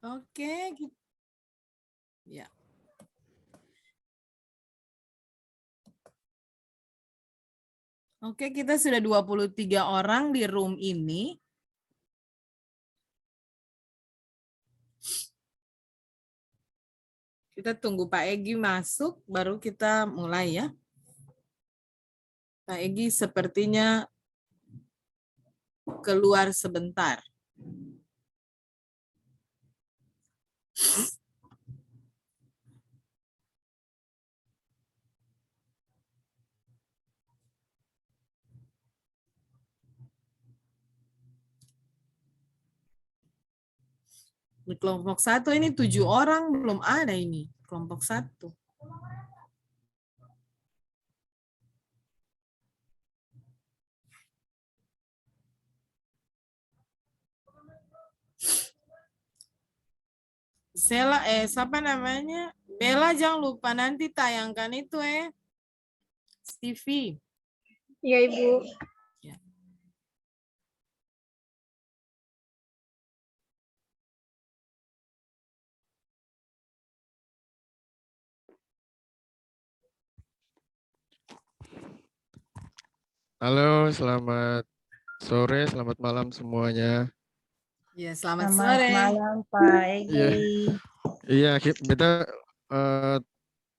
Oke, ya. Oke, kita sudah 23 orang di room ini. Kita tunggu Pak Egi masuk, baru kita mulai ya. Pak Egi sepertinya keluar sebentar. Di kelompok 1 ini 7 orang, belum ada ini. Kelompok 1. Siapa namanya? Bella, jangan lupa nanti tayangkan itu Stevie. Iya, Ibu. Ya. Halo, selamat sore, selamat malam semuanya. Ya, selamat Selamat sore. malam Pak Egi. Iya, kita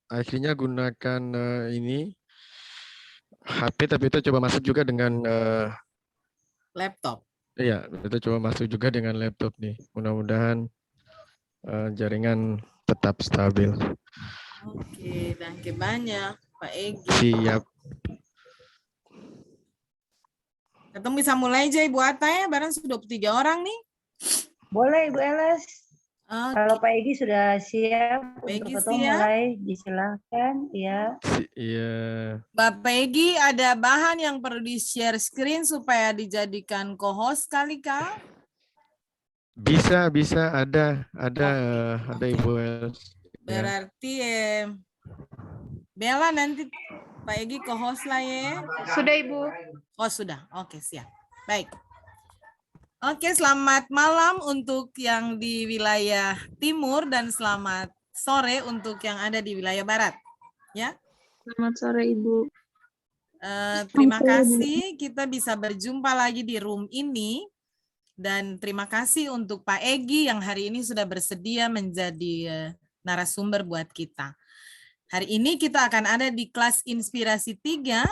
akhirnya gunakan ini HP, tapi kita coba masuk juga dengan Laptop. iya, kita coba masuk juga dengan laptop nih. Mudah-mudahan jaringan tetap stabil. Oke, thank you banyak Pak Egi. Siap. Kita bisa mulai aja Ibu Ata ya, barang sudah 23 orang nih. Boleh Ibu Eles. Oke. Kalau Pak Egi sudah siap Pak Egi untuk ketemu siap. mulai, disilahkan. Ya. Iya. Bapak Egi, ada bahan yang perlu di-share screen supaya dijadikan co-host kali, Kak? Bisa ada Oke. Ibu Els. Ya. Berarti Bella nanti Pak Egi co-host lah ya. Sudah, Ibu. Oh sudah, oke siap. Baik. Oke, selamat malam untuk yang di wilayah timur dan selamat sore untuk yang ada di wilayah barat. Ya. Selamat sore, Ibu. Terima kasih kita bisa berjumpa lagi di room ini. Dan terima kasih untuk Pak Egi yang hari ini sudah bersedia menjadi narasumber buat kita. Hari ini kita akan ada di kelas Inspirasi 3,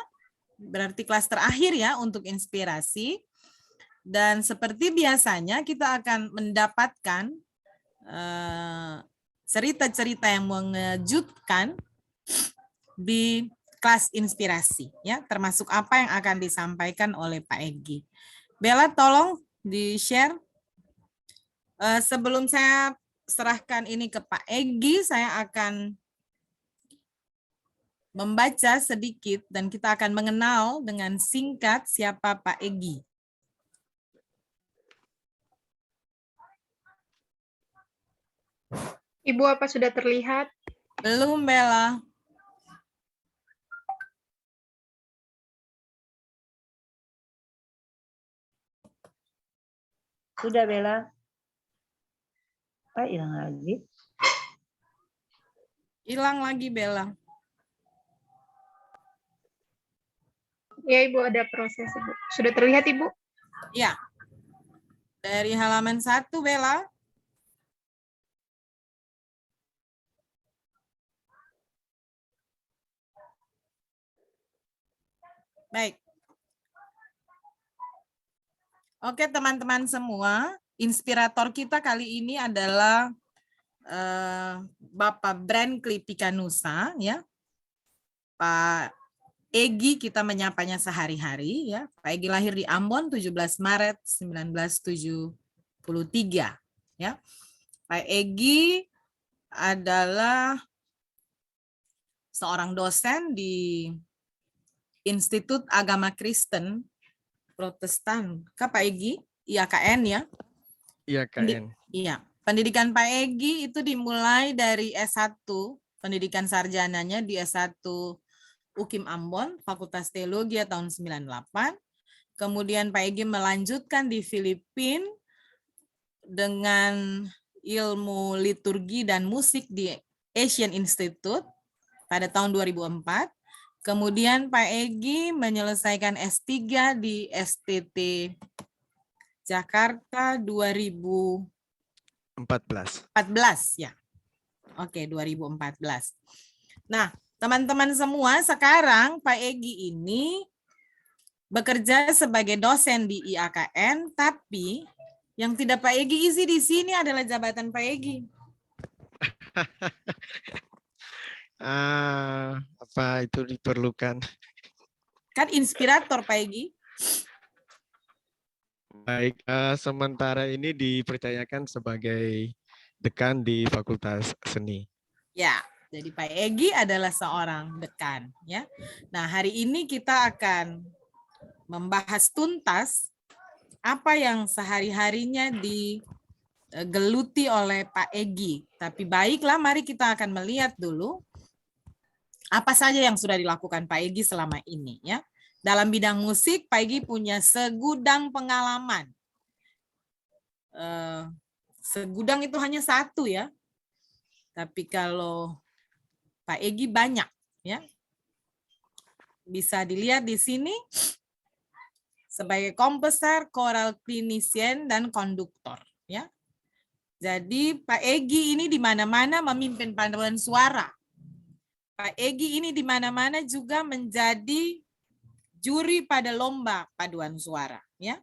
berarti kelas terakhir ya untuk inspirasi. Dan seperti biasanya kita akan mendapatkan cerita-cerita yang mengejutkan di kelas inspirasi, ya, termasuk apa yang akan disampaikan oleh Pak Egi. Bella, tolong di-share. Sebelum saya serahkan ini ke Pak Egi, saya akan membaca sedikit dan kita akan mengenal dengan singkat siapa Pak Egi. Ibu, apa sudah terlihat? Belum, Bella. Sudah Bella. Pak hilang lagi. Hilang lagi, Bella. Ya, Ibu, ada proses, Ibu. Sudah terlihat, Ibu? Ya. Dari halaman 1, Bella. Baik. Oke, teman-teman semua, inspirator kita kali ini adalah Bapak Branckley Pikanusa, ya. Pak Egi kita menyapanya sehari-hari, ya. Pak Egi lahir di Ambon 17 Maret 1973, ya. Pak Egi adalah seorang dosen di Institut Agama Kristen Protestan, Kak Pak Egi, IAKN ya. IAKN. Iya, pendidikan Pak Egi itu dimulai dari S1, pendidikan sarjananya di S1 UKIM Ambon, Fakultas Teologi tahun 98. Kemudian Pak Egi melanjutkan di Filipina dengan ilmu liturgi dan musik di Asian Institute pada tahun 2004. Kemudian Pak Egy menyelesaikan S3 di STT Jakarta 2014 14. ya. Oke, 2014. Nah, teman-teman semua, sekarang Pak Egy ini bekerja sebagai dosen di IAKN, tapi yang tidak Pak Egy isi di sini adalah jabatan Pak Egy. Apa itu diperlukan? Kan inspirator Pak Egy. Baik, sementara ini dipercayakan sebagai dekan di Fakultas Seni. Ya, jadi Pak Egy adalah seorang dekan. Ya. Nah, hari ini kita akan membahas tuntas apa yang sehari-harinya digeluti oleh Pak Egy. Tapi baiklah, mari kita akan melihat dulu apa saja yang sudah dilakukan Pak Egy selama ini. Ya. Dalam bidang musik, Pak Egy punya segudang pengalaman. Segudang itu hanya satu ya. Tapi kalau Pak Egy banyak ya. Bisa dilihat di sini sebagai komposer, choral clinician dan konduktor ya. Jadi Pak Egy ini di mana-mana memimpin paduan suara. Pak Egy ini di mana-mana juga menjadi juri pada lomba paduan suara ya.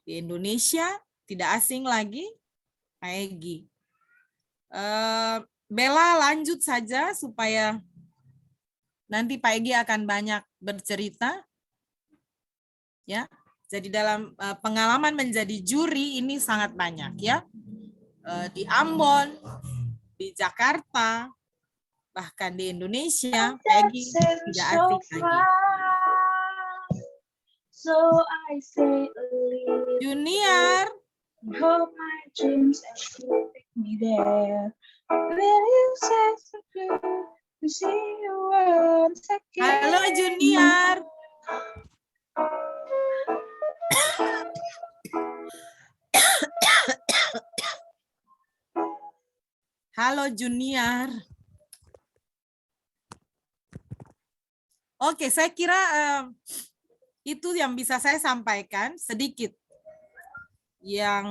Di Indonesia tidak asing lagi Pak Egy. Bella lanjut saja supaya nanti Pak Egy akan banyak bercerita. Ya. Jadi dalam pengalaman menjadi juri ini sangat banyak ya. Di Ambon, di Jakarta, bahkan di Indonesia, Pak Egy tidak asing lagi. So I say a little Junior, hope my dreams and you take me there. Will you say so good to see you once again? halo Junior. Halo Junior. Oke, saya kira itu yang bisa saya sampaikan sedikit. Yang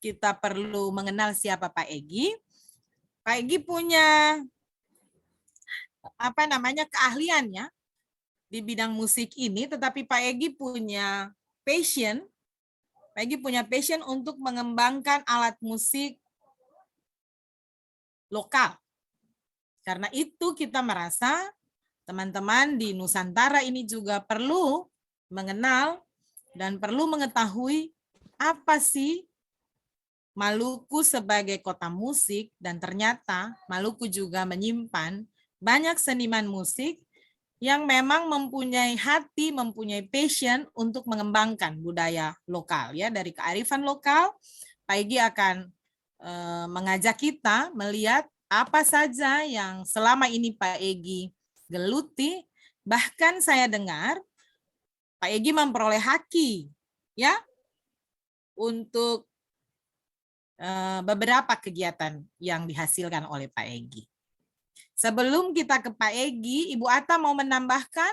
kita perlu mengenal siapa Pak Egy. Pak Egy punya keahliannya di bidang musik ini, tetapi Pak Egy punya passion. Pak Egy punya passion untuk mengembangkan alat musik lokal. Karena itu kita merasa teman-teman di Nusantara ini juga perlu mengenal dan perlu mengetahui apa sih Maluku sebagai kota musik, dan ternyata Maluku juga menyimpan banyak seniman musik yang memang mempunyai hati, mempunyai passion untuk mengembangkan budaya lokal ya. Dari kearifan lokal, Pak Egy akan mengajak kita melihat apa saja yang selama ini Pak Egy geluti. Bahkan saya dengar Pak Egy memperoleh haki ya untuk beberapa kegiatan yang dihasilkan oleh Pak Egy. Sebelum kita ke Pak Egy, Ibu Atta mau menambahkan?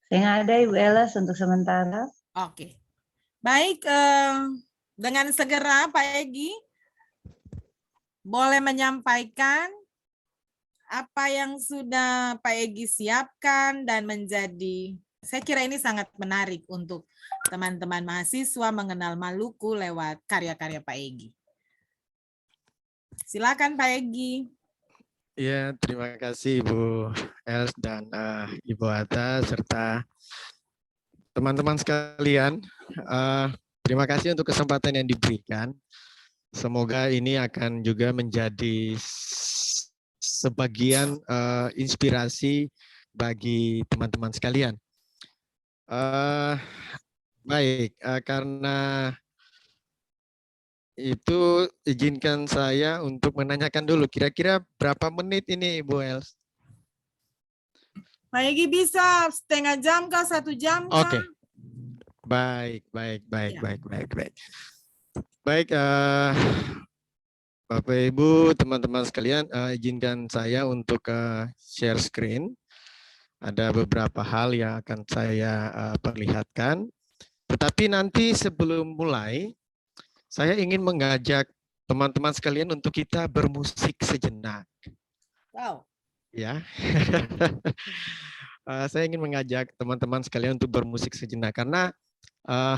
Saya nggak ada Ibu Elas untuk sementara. Oke. Baik, dengan segera Pak Egy boleh menyampaikan apa yang sudah Pak Egy siapkan dan menjadi, saya kira ini sangat menarik untuk teman-teman mahasiswa mengenal Maluku lewat karya-karya Pak Egy. Silakan Pak Egy. Ya, terima kasih Ibu Els dan Ibu Atta serta teman-teman sekalian. Terima kasih untuk kesempatan yang diberikan. Semoga ini akan juga menjadi sebagian inspirasi bagi teman-teman sekalian. Baik, karena itu izinkan saya untuk menanyakan dulu, kira-kira berapa menit ini Ibu Els? Pak Egy bisa setengah jam kah, 1 jam kah? Oke, Baik, baik, baik, Ya. baik, baik, baik. Baik, Bapak Ibu, teman-teman sekalian, izinkan saya untuk share screen. Ada beberapa hal yang akan saya perlihatkan. Tetapi nanti sebelum mulai, saya ingin mengajak teman-teman sekalian untuk kita bermusik sejenak. Wow. Ya, saya ingin mengajak teman-teman sekalian untuk bermusik sejenak karena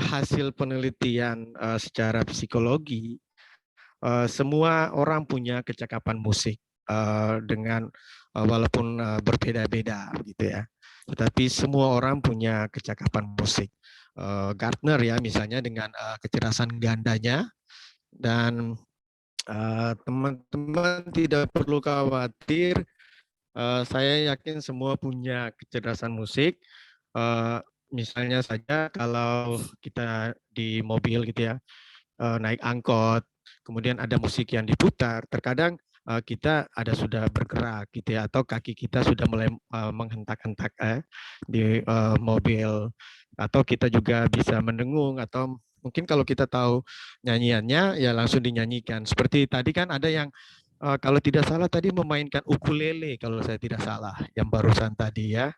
hasil penelitian secara psikologi, semua orang punya kecakapan musik dengan walaupun berbeda-beda gitu ya. Tetapi semua orang punya kecakapan musik. Gardner ya misalnya dengan kecerdasan gandanya, dan teman-teman tidak perlu khawatir. Saya yakin semua punya kecerdasan musik. Misalnya saja kalau kita di mobil gitu ya, naik angkot, kemudian ada musik yang diputar, terkadang kita ada sudah bergerak gitu ya, atau kaki kita sudah mulai menghentak-hentak di mobil, atau kita juga bisa mendengung, atau mungkin kalau kita tahu nyanyiannya ya langsung dinyanyikan. Seperti tadi kan ada yang kalau tidak salah tadi memainkan ukulele kalau saya tidak salah, yang barusan tadi ya.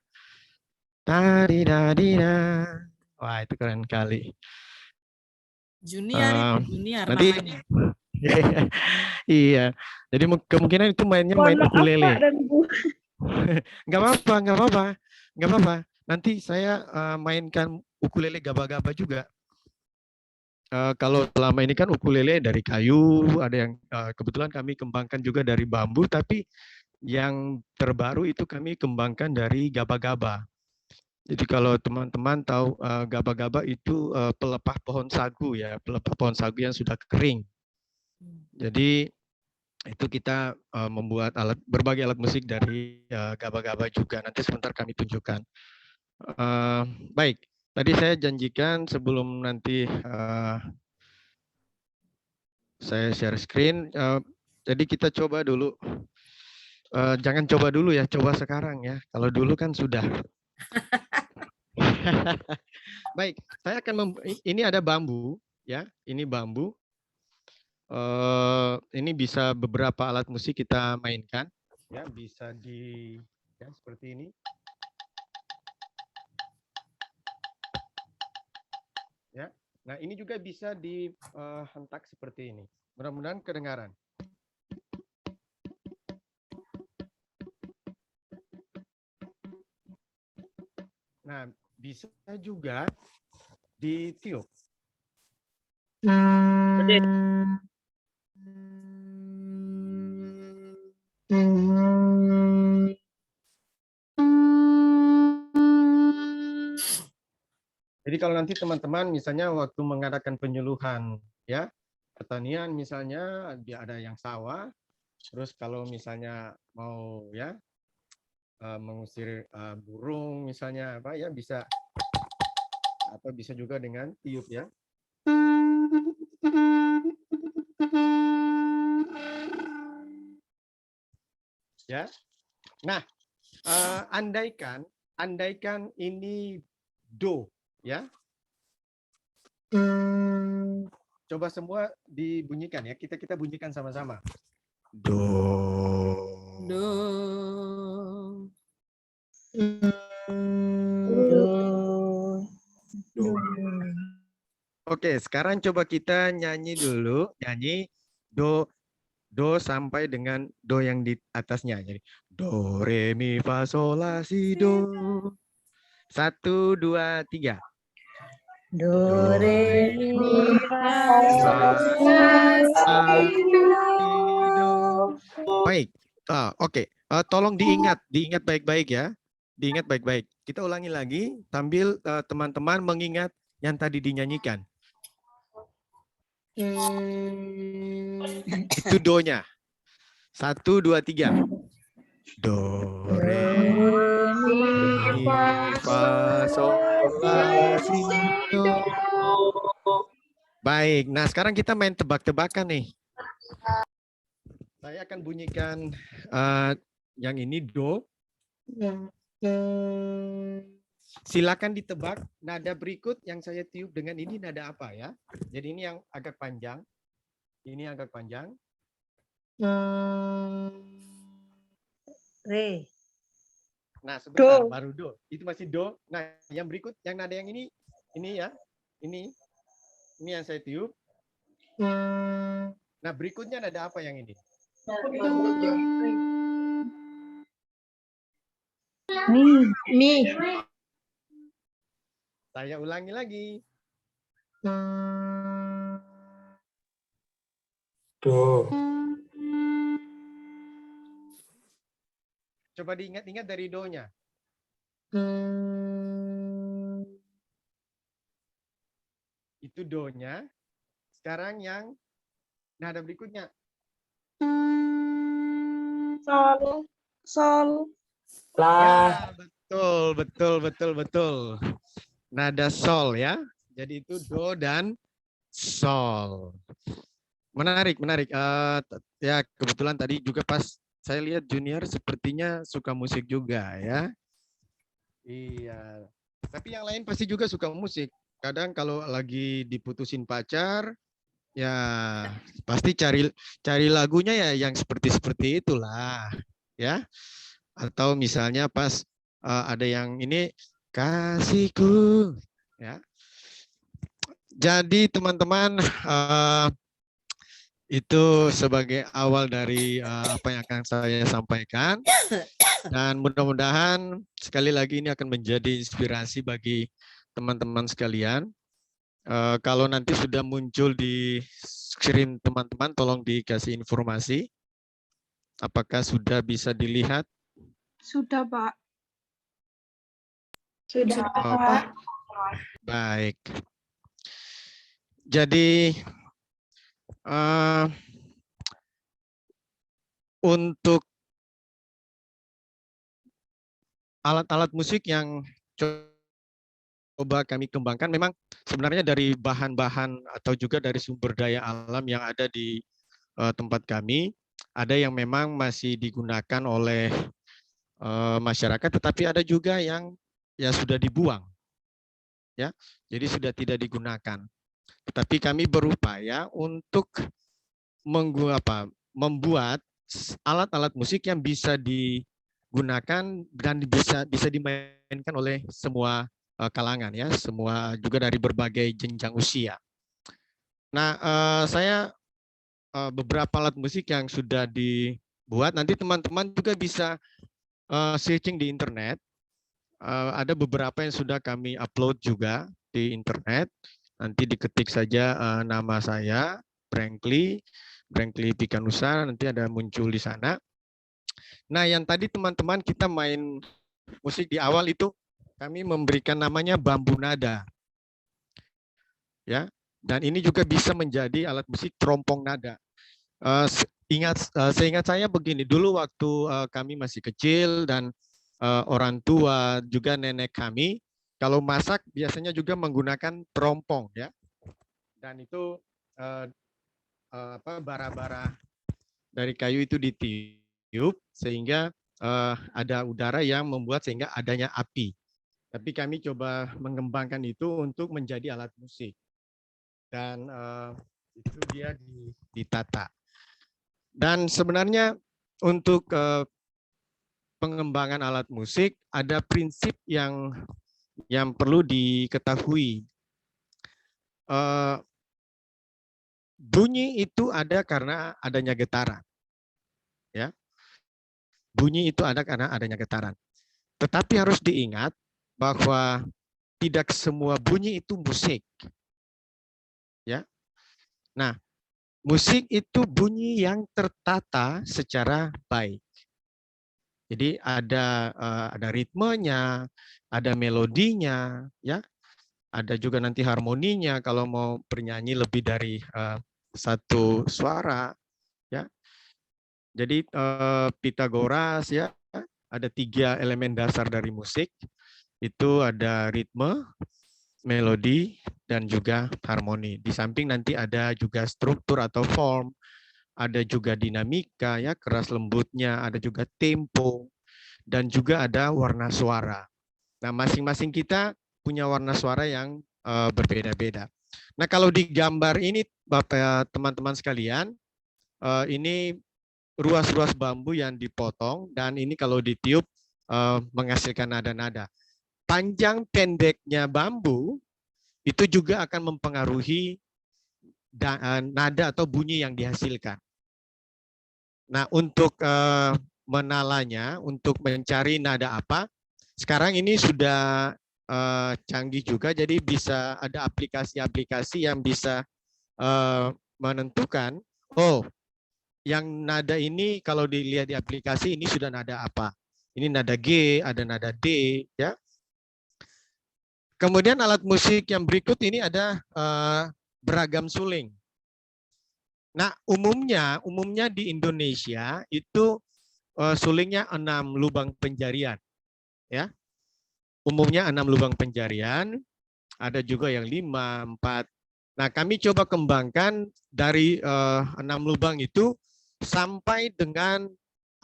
Tadi dadina. Wah, itu keren kali. Junior itu junior Nanti namanya. iya. Jadi kemungkinan itu mainnya main Mohon maaf, Pak ukulele. dan Bu. Nggak apa-apa, nggak apa-apa. Nggak apa-apa. Nanti saya mainkan ukulele gaba-gaba juga. Kalau selama ini kan ukulele dari kayu, ada yang kebetulan kami kembangkan juga dari bambu, tapi yang terbaru itu kami kembangkan dari gaba-gaba. Jadi kalau teman-teman tahu gaba-gaba itu pelepah pohon sagu ya, pelepah pohon sagu yang sudah kering. Jadi itu kita membuat berbagai alat musik dari gaba-gaba juga. Nanti sebentar kami tunjukkan. Baik, tadi saya janjikan sebelum nanti saya share screen. Jadi kita coba dulu. Jangan coba dulu ya, coba sekarang ya. Kalau dulu kan sudah. Baik, saya akan ini ada bambu ya. Ini bambu. Ini bisa beberapa alat musik kita mainkan. Ya, bisa di ya, seperti ini. Ya. Nah, ini juga bisa dihentak seperti ini. Mudah-mudahan kedengaran. Nah, bisa juga ditiup. Jadi kalau nanti teman-teman misalnya waktu mengadakan penyuluhan ya, pertanian misalnya dia ada yang sawah, terus kalau misalnya mau ya mengusir burung misalnya apa ya, bisa atau bisa juga dengan tiup ya. Ya. Nah, andaikan ini do ya. Coba semua dibunyikan ya. Kita bunyikan sama-sama. Do. Do. Do. Oke, sekarang coba kita nyanyi dulu. Nyanyi do sampai dengan do yang di atasnya. Jadi do, re, mi, fa, sol, la, si, do. 1, 2, 3. Do, re, mi, fa, do. Baik. Oke. Tolong diingat baik-baik ya. Diingat baik-baik. Kita ulangi lagi sambil teman-teman mengingat yang tadi dinyanyikan. Itu do-nya. 1, 2, 3. Do, re, mi, fa, sol, la, si, do. Baik. Nah, sekarang kita main tebak-tebakan nih. Saya akan bunyikan yang ini do. silakan ditebak nada berikut yang saya tiup dengan ini nada apa ya. Jadi ini yang agak panjang. Ini agak panjang. Re. Nah, sebentar Do. baru do. Itu masih do. Nah, yang berikut yang nada yang ini ya. Ini yang saya tiup. Nah, berikutnya nada apa yang ini? Mi. Saya ulangi lagi. Do. Coba diingat-ingat dari do-nya. Itu do-nya. Sekarang yang nada berikutnya. Sol. Sol. La. Ya, betul. Nada sol ya. Jadi itu do dan sol. Menarik. Ya kebetulan tadi juga pas saya lihat Junior sepertinya suka musik juga ya. Iya. Tapi yang lain pasti juga suka musik. Kadang kalau lagi diputusin pacar, ya pasti cari lagunya ya yang seperti itulah, ya. Atau misalnya pas ada yang ini kasihku, ya. Jadi teman-teman itu sebagai awal dari apa yang akan saya sampaikan. Dan mudah-mudahan sekali lagi ini akan menjadi inspirasi bagi teman-teman sekalian. Kalau nanti sudah muncul di screen teman-teman, tolong dikasih informasi. Apakah sudah bisa dilihat? Sudah, Pak. Sudah, Oh, Pak. baik. Jadi untuk alat-alat musik yang coba kami kembangkan memang sebenarnya dari bahan-bahan atau juga dari sumber daya alam yang ada di tempat kami, ada yang memang masih digunakan oleh masyarakat, tetapi ada juga yang ya sudah dibuang, ya, jadi sudah tidak digunakan. Tetapi kami berupaya untuk membuat alat-alat musik yang bisa digunakan dan bisa dimainkan oleh semua kalangan, ya, semua juga dari berbagai jenjang usia. Nah, saya beberapa alat musik yang sudah dibuat, nanti teman-teman juga bisa searching di internet. Ada beberapa yang sudah kami upload juga di internet. Nanti diketik saja nama saya, Brankly Pikanusa, nanti ada muncul di sana. Nah, yang tadi teman-teman kita main musik di awal itu kami memberikan namanya bambu nada. Ya, dan ini juga bisa menjadi alat musik terompong nada. Seingat saya begini, dulu waktu kami masih kecil dan orang tua juga nenek kami kalau masak biasanya juga menggunakan terompong, ya. Dan itu bara-bara dari kayu itu ditiup sehingga ada udara yang membuat sehingga adanya api. Tapi kami coba mengembangkan itu untuk menjadi alat musik. Dan itu dia ditata. Dan sebenarnya untuk pengembangan alat musik ada prinsip yang perlu diketahui. Bunyi itu ada karena adanya getaran. Ya. Bunyi itu ada karena adanya getaran. Tetapi harus diingat bahwa tidak semua bunyi itu musik. Ya. Nah, musik itu bunyi yang tertata secara baik. Jadi ada ritmenya, ada melodinya, ya. Ada juga nanti harmoninya kalau mau bernyanyi lebih dari satu suara, ya. Jadi Pitagoras, ya, ada 3 elemen dasar dari musik. Itu ada ritme, melodi, dan juga harmoni. Di samping nanti ada juga struktur atau form, ada juga dinamika, ya, keras lembutnya, ada juga tempo, dan juga ada warna suara. Nah, masing-masing kita punya warna suara yang berbeda-beda. Nah, kalau di gambar ini, Bapak teman-teman sekalian, ini ruas-ruas bambu yang dipotong, dan ini kalau ditiup menghasilkan nada-nada. Panjang pendeknya bambu itu juga akan mempengaruhi nada atau bunyi yang dihasilkan. Nah, untuk menalanya, untuk mencari nada apa, sekarang ini sudah canggih juga, jadi bisa ada aplikasi-aplikasi yang bisa menentukan, oh, yang nada ini kalau dilihat di aplikasi ini sudah nada apa. Ini nada G, ada nada D, ya. Kemudian alat musik yang berikut ini ada beragam suling. Nah, umumnya di Indonesia itu sulingnya 6 lubang penjarian, ya. Umumnya 6 lubang penjarian, ada juga yang 5, 4. Nah, kami coba kembangkan dari 6 lubang itu sampai dengan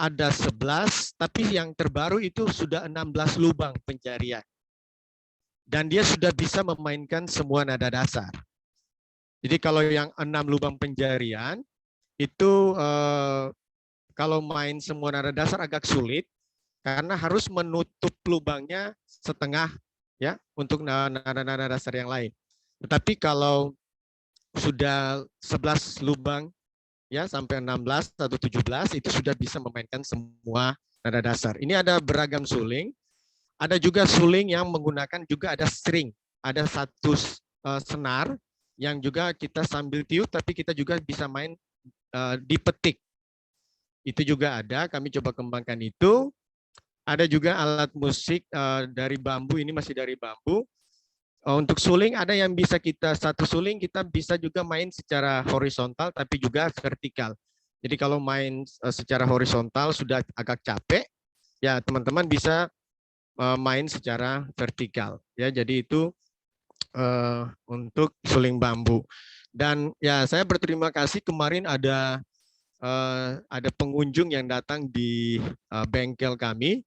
ada 11, tapi yang terbaru itu sudah 16 lubang penjarian. Dan dia sudah bisa memainkan semua nada dasar. Jadi kalau yang 6 lubang penjarian itu kalau main semua nada dasar agak sulit karena harus menutup lubangnya setengah, ya, untuk nada-nada dasar yang lain. Tetapi kalau sudah 11 lubang, ya, sampai 16 atau 17 itu sudah bisa memainkan semua nada dasar. Ini ada beragam suling. Ada juga suling yang menggunakan juga ada string. Ada satu senar yang juga kita sambil tiup, tapi kita juga bisa main dipetik. Itu juga ada, kami coba kembangkan itu. Ada juga alat musik dari bambu, ini masih dari bambu. Untuk suling ada yang bisa kita, satu suling kita bisa juga main secara horizontal, tapi juga vertikal. Jadi kalau main secara horizontal sudah agak capek, ya teman-teman bisa main secara vertikal. Ya, jadi itu untuk suling bambu. Dan ya saya berterima kasih kemarin ada pengunjung yang datang di bengkel kami.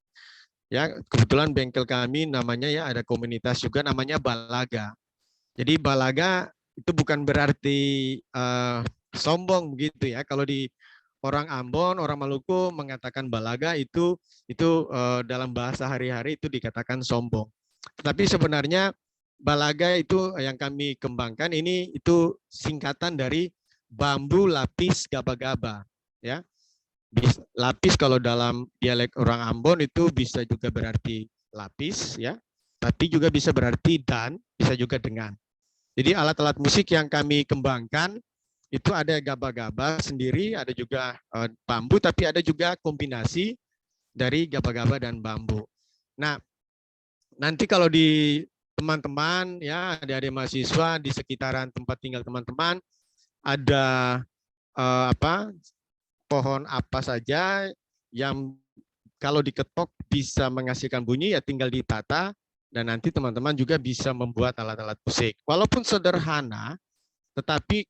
Ya, kebetulan bengkel kami namanya, ya, ada komunitas juga namanya Balaga. Jadi Balaga itu bukan berarti sombong begitu, ya. Kalau di orang Ambon, orang Maluku mengatakan Balaga itu dalam bahasa hari-hari itu dikatakan sombong. Tetapi sebenarnya Balaga itu yang kami kembangkan ini itu singkatan dari bambu lapis gaba-gaba, ya. Lapis kalau dalam dialek orang Ambon itu bisa juga berarti lapis, ya. Tapi juga bisa berarti dan, bisa juga dengan. Jadi alat-alat musik yang kami kembangkan itu ada gaba-gaba sendiri, ada juga bambu, tapi ada juga kombinasi dari gaba-gaba dan bambu. Nah, nanti kalau di teman-teman, ya, adik-adik mahasiswa di sekitaran tempat tinggal teman-teman ada pohon apa saja yang kalau diketok bisa menghasilkan bunyi, ya tinggal ditata, dan nanti teman-teman juga bisa membuat alat-alat musik. Walaupun sederhana, tetapi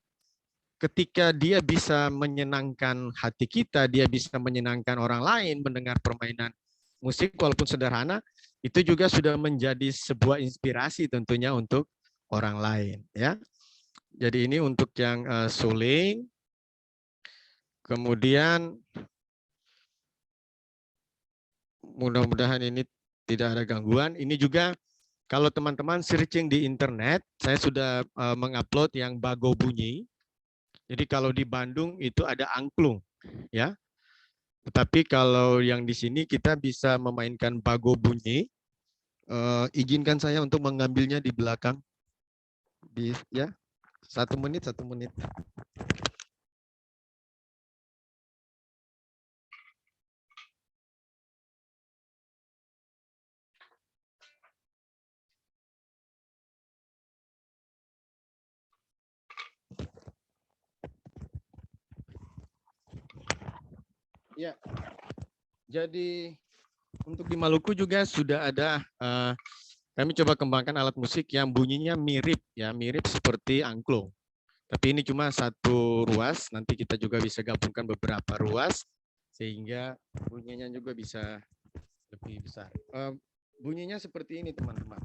ketika dia bisa menyenangkan hati kita, dia bisa menyenangkan orang lain mendengar permainan musik walaupun sederhana, itu juga sudah menjadi sebuah inspirasi tentunya untuk orang lain, ya. Jadi ini untuk yang suling. Kemudian mudah-mudahan ini tidak ada gangguan. Ini juga kalau teman-teman searching di internet, saya sudah mengupload yang bago bunyi. Jadi kalau di Bandung itu ada angklung, ya. Tetapi kalau yang di sini kita bisa memainkan bago bunyi. Izinkan saya untuk mengambilnya di belakang. Ya, 1 menit, 1 menit. Ya, jadi untuk di Maluku juga sudah ada, kami coba kembangkan alat musik yang bunyinya mirip, ya, mirip seperti angklung. Tapi ini cuma satu ruas, nanti kita juga bisa gabungkan beberapa ruas, sehingga bunyinya juga bisa lebih besar. Bunyinya seperti ini, teman-teman.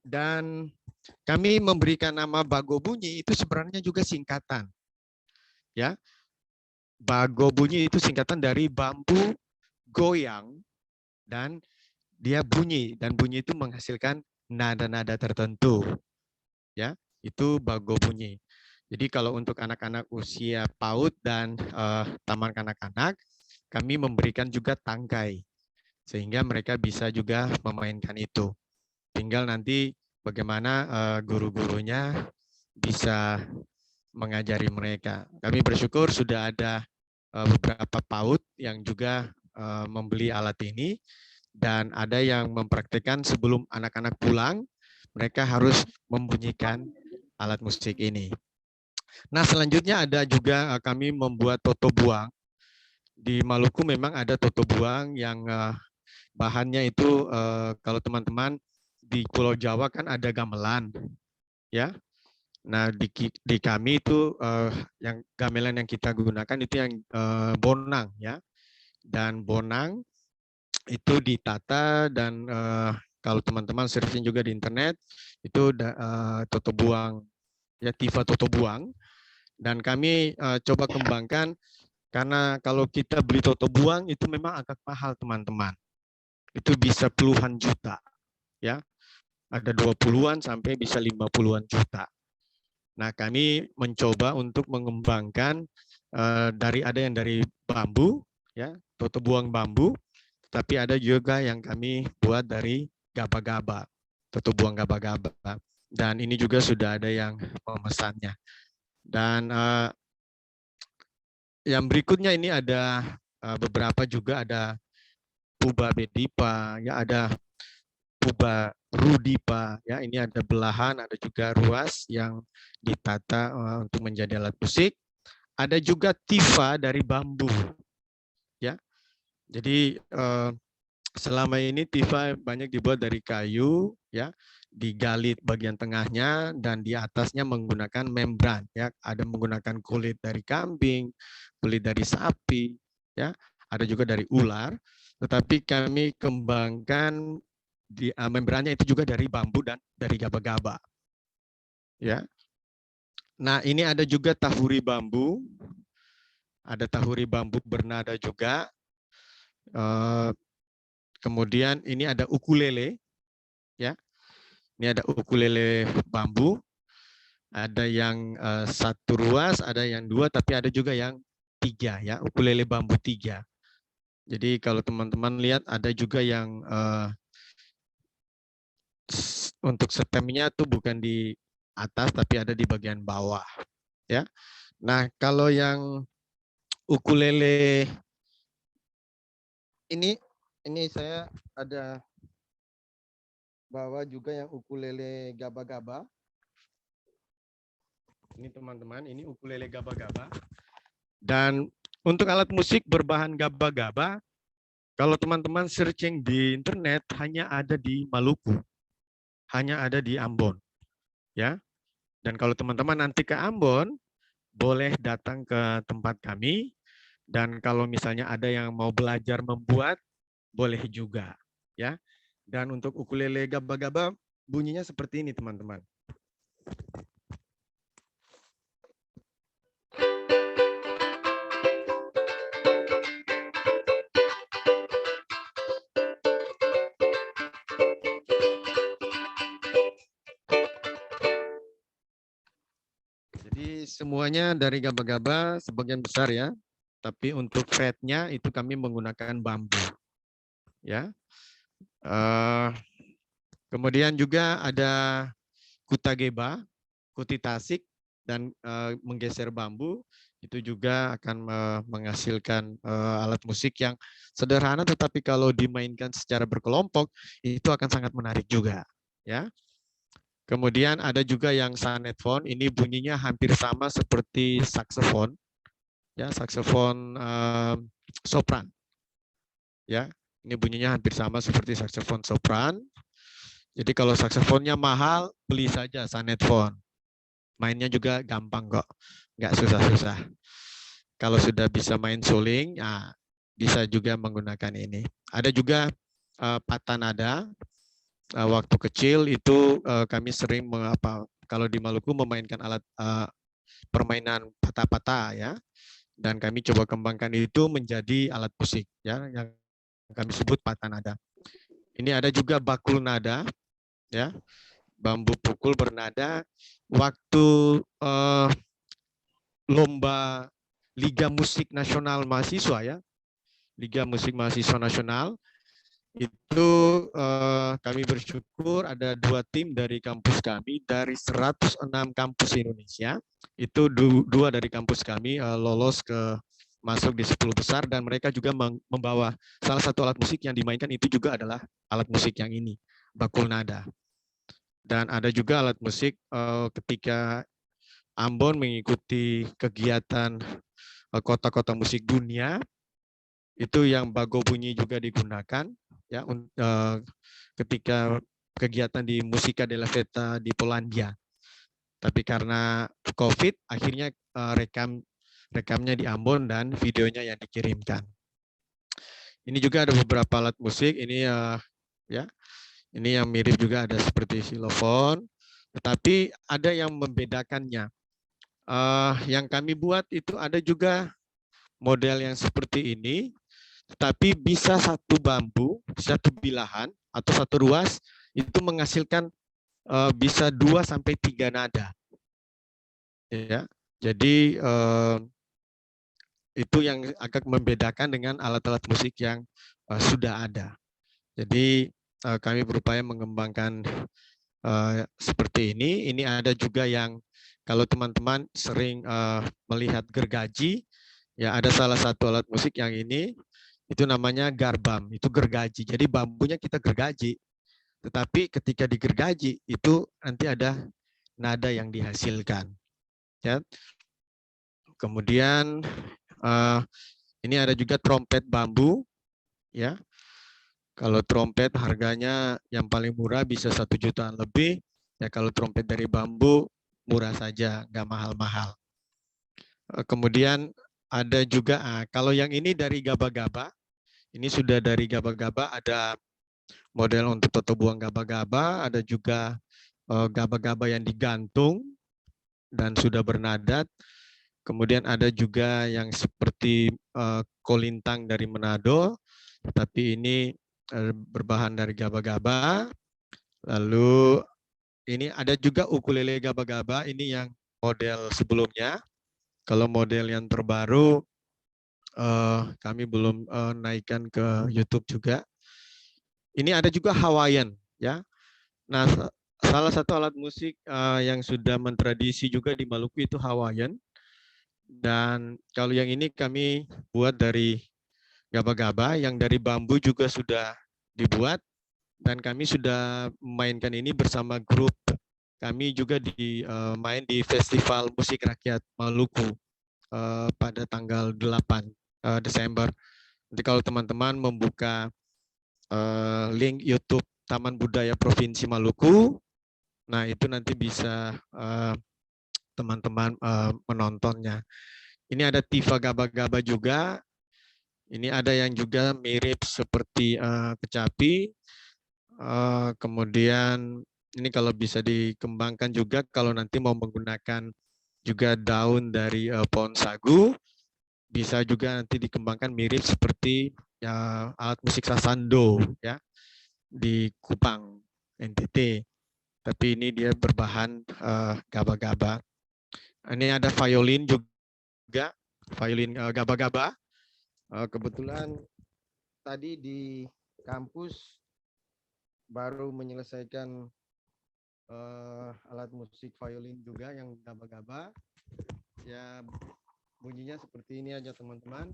Dan kami memberikan nama Bago Bunyi itu sebenarnya juga singkatan. Ya. Bago Bunyi itu singkatan dari bambu goyang dan dia bunyi, dan bunyi itu menghasilkan nada-nada tertentu. Ya, itu Bago Bunyi. Jadi kalau untuk anak-anak usia PAUD dan taman kanak-kanak, kami memberikan juga tangkai sehingga mereka bisa juga memainkan itu. Tinggal nanti bagaimana guru-gurunya bisa mengajari mereka. Kami bersyukur sudah ada beberapa PAUD yang juga membeli alat ini, dan ada yang mempraktikkan sebelum anak-anak pulang, mereka harus membunyikan alat musik ini. Nah, selanjutnya ada juga kami membuat toto buang. Di Maluku memang ada toto buang yang bahannya itu kalau teman-teman di Pulau Jawa kan ada gamelan, ya. Nah di kami itu yang gamelan yang kita gunakan itu yang bonang, ya. Dan bonang itu ditata, dan kalau teman-teman searching juga di internet itu toto buang, ya, Tifa toto buang. Dan kami coba kembangkan, karena kalau kita beli toto buang itu memang agak mahal, teman-teman. Itu bisa puluhan juta, ya. Ada 20-an sampai bisa 50-an juta. Nah, kami mencoba untuk mengembangkan ada yang dari bambu, ya, toto buang bambu, tapi ada juga yang kami buat dari gaba-gaba, toto buang gaba-gaba. Dan ini juga sudah ada yang memesannya. Dan yang berikutnya ini ada beberapa juga, ada Puba Bedipa, ya, ada Puba Rudipa, ya, ini ada belahan, ada juga ruas yang ditata untuk menjadi alat musik. Ada juga tifa dari bambu, ya. Jadi selama ini tifa banyak dibuat dari kayu, ya, digali bagian tengahnya dan di atasnya menggunakan membran, ya. Ada menggunakan kulit dari kambing, kulit dari sapi, ya. Ada juga dari ular. Tetapi kami kembangkan membrannya itu juga dari bambu dan dari gaba-gaba, ya. Nah, ini ada juga tahuri bambu, ada tahuri bambu bernada juga. Kemudian ini ada ukulele, ya. Ini ada ukulele bambu, ada yang 1 ruas, ada yang 2, tapi ada juga yang 3, ya, ukulele bambu 3. Jadi kalau teman-teman lihat ada juga yang untuk stemnya tuh bukan di atas tapi ada di bagian bawah, ya. Nah, kalau yang ukulele ini saya ada bawa juga yang ukulele gaba-gaba. Ini teman-teman, ini ukulele gaba-gaba. Dan untuk alat musik berbahan gaba-gaba, kalau teman-teman searching di internet hanya ada di Maluku. Hanya ada di Ambon, ya. Dan kalau teman-teman nanti ke Ambon, boleh datang ke tempat kami. Dan kalau misalnya ada yang mau belajar membuat, boleh juga, ya. Dan untuk ukulele gaba-gaba bunyinya seperti ini, teman-teman. Jadi semuanya dari gaba-gaba sebagian besar, ya. Tapi untuk fretnya itu kami menggunakan bambu, ya. Kemudian juga ada kutageba, kuti tasik, dan menggeser bambu. Itu juga akan menghasilkan alat musik yang sederhana, tetapi kalau dimainkan secara berkelompok itu akan sangat menarik juga, ya. Kemudian ada juga yang saxophone, ini bunyinya hampir sama seperti saksofon, ya, saksofon sopran, ya. Ini bunyinya hampir sama seperti saksofon sopran. Jadi kalau saksofonnya mahal, beli saja saxophone. Mainnya juga gampang kok. nggak susah-susah. Kalau sudah bisa main suling, ya bisa juga menggunakan ini. Ada juga patah nada. Waktu kecil itu kami sering kalau di Maluku memainkan alat permainan patah-patah ya, dan kami coba kembangkan itu menjadi alat musik ya yang kami sebut patah nada. Ini ada juga bakul nada ya, bambu pukul bernada. Waktu lomba Liga Musik Nasional Mahasiswa ya, Liga Musik Mahasiswa Nasional, itu kami bersyukur ada 2 tim dari kampus kami, dari 106 kampus Indonesia, itu 2 dari kampus kami lolos masuk di 10 besar, dan mereka juga membawa salah satu alat musik yang dimainkan itu juga adalah alat musik yang ini, bakul nada. Dan ada juga alat musik ketika Ambon mengikuti kegiatan kota-kota musik dunia, itu yang bago bunyi juga digunakan ya ketika kegiatan di Musica della Feta di Polandia. Tapi karena COVID akhirnya rekamnya di Ambon dan videonya yang dikirimkan. Ini juga ada beberapa alat musik ini ya. Ini yang mirip juga ada seperti xilofon, tetapi ada yang membedakannya. Yang kami buat itu ada juga model yang seperti ini, tetapi bisa satu bambu, satu bilahan atau satu ruas itu menghasilkan bisa 2 sampai 3 nada. Ya, jadi itu yang agak membedakan dengan alat-alat musik yang sudah ada. Jadi kami berupaya mengembangkan seperti ini. Ini ada juga yang kalau teman-teman sering melihat gergaji, ya ada salah satu alat musik yang ini, itu namanya garbam, itu gergaji. Jadi bambunya kita gergaji, tetapi ketika digergaji itu nanti ada nada yang dihasilkan. Ya. Kemudian ini ada juga trompet bambu, ya. Kalau trompet harganya yang paling murah bisa 1 jutaan lebih. Ya kalau trompet dari bambu murah saja, nggak mahal-mahal. Kemudian ada juga, kalau yang ini dari gaba-gaba, ini sudah dari gaba-gaba, ada model untuk toto buang gaba-gaba, ada juga gaba-gaba yang digantung dan sudah bernadat. Kemudian ada juga yang seperti kolintang dari Manado, tapi ini berbahan dari gaba-gaba. Lalu ini ada juga ukulele gaba-gaba, ini yang model sebelumnya. Kalau model yang terbaru kami belum naikkan ke YouTube juga. Ini ada juga Hawaiian ya. Nah, salah satu alat musik yang sudah mentradisi juga di Maluku itu Hawaiian. Dan kalau yang ini kami buat dari gaba-gaba, yang dari bambu juga sudah dibuat, dan kami sudah memainkan ini bersama grup kami juga main di Festival Musik Rakyat Maluku pada tanggal 8 Desember. Nanti kalau teman-teman membuka link YouTube Taman Budaya Provinsi Maluku, nah itu nanti bisa teman-teman menontonnya. Ini ada Tifa Gaba-Gaba juga. Ini ada yang juga mirip seperti kecapi. Kemudian ini kalau bisa dikembangkan juga kalau nanti mau menggunakan juga daun dari pohon sagu, bisa juga nanti dikembangkan mirip seperti alat musik sasando ya di Kupang, NTT. Tapi ini dia berbahan gaba-gaba. Ini ada violin juga, violin gaba-gaba. Kebetulan tadi di kampus baru menyelesaikan alat musik violin juga yang gaba-gaba. Ya bunyinya seperti ini aja teman-teman.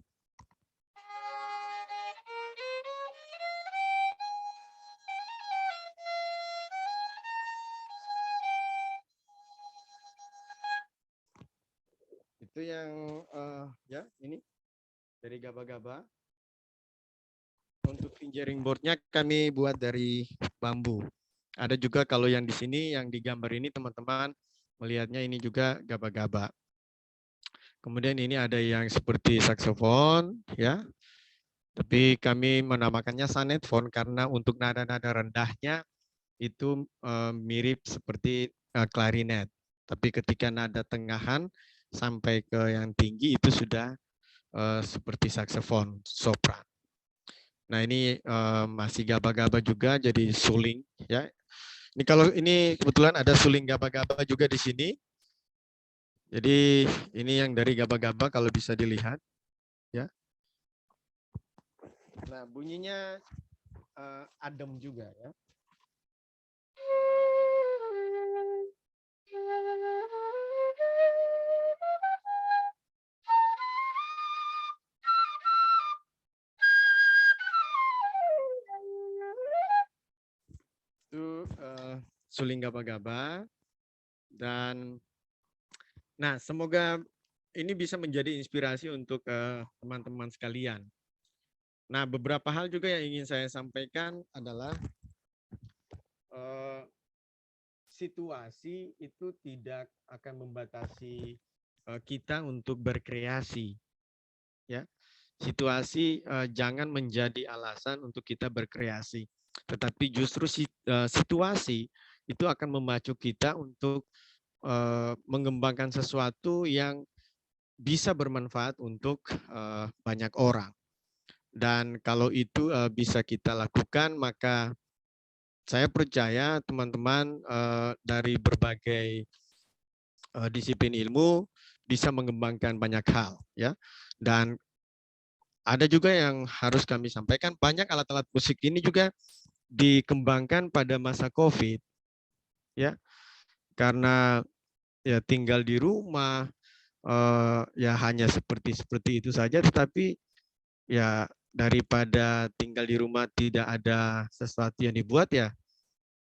Itu yang ya ini dari gaba-gaba. Untuk fingering boardnya kami buat dari bambu. Ada juga kalau yang di sini yang digambar ini teman-teman melihatnya ini juga gaba-gaba. Kemudian ini ada yang seperti saksofon, ya. Tapi kami menamakannya sonetphone karena untuk nada-nada rendahnya itu mirip seperti klarinet. Tapi ketika nada tengahan sampai ke yang tinggi itu sudah seperti saksofon, sopran. Nah ini masih gaba-gaba juga jadi suling, ya. Ini kalau ini kebetulan ada suling gaba-gaba juga di sini. Jadi ini yang dari gaba-gaba kalau bisa dilihat, ya. Nah bunyinya adem juga, ya. Itu suling gaba-gaba. Dan nah semoga ini bisa menjadi inspirasi untuk teman-teman sekalian. Nah beberapa hal juga yang ingin saya sampaikan adalah situasi itu tidak akan membatasi kita untuk berkreasi, ya. Situasi jangan menjadi alasan untuk kita berkreasi, tetapi justru situasi itu akan memacu kita untuk mengembangkan sesuatu yang bisa bermanfaat untuk banyak orang. Dan kalau itu bisa kita lakukan, maka saya percaya teman-teman dari berbagai disiplin ilmu bisa mengembangkan banyak hal, ya. Dan ada juga yang harus kami sampaikan, banyak alat-alat musik ini juga dikembangkan pada masa COVID, ya, karena ya tinggal di rumah, ya hanya seperti itu saja, tetapi ya daripada tinggal di rumah tidak ada sesuatu yang dibuat, ya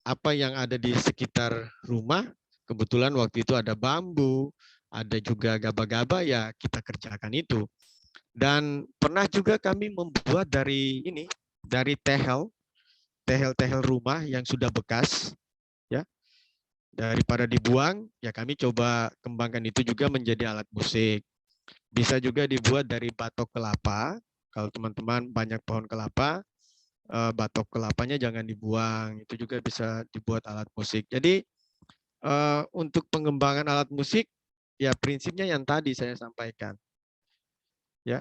apa yang ada di sekitar rumah, kebetulan waktu itu ada bambu, ada juga gaba-gaba, ya kita kerjakan itu. Dan pernah juga kami membuat dari ini, dari tehel rumah yang sudah bekas, ya. Daripada dibuang, ya kami coba kembangkan itu juga menjadi alat musik. Bisa juga dibuat dari batok kelapa. Kalau teman-teman banyak pohon kelapa, batok kelapanya jangan dibuang. Itu juga bisa dibuat alat musik. Jadi untuk pengembangan alat musik, ya prinsipnya yang tadi saya sampaikan. Ya,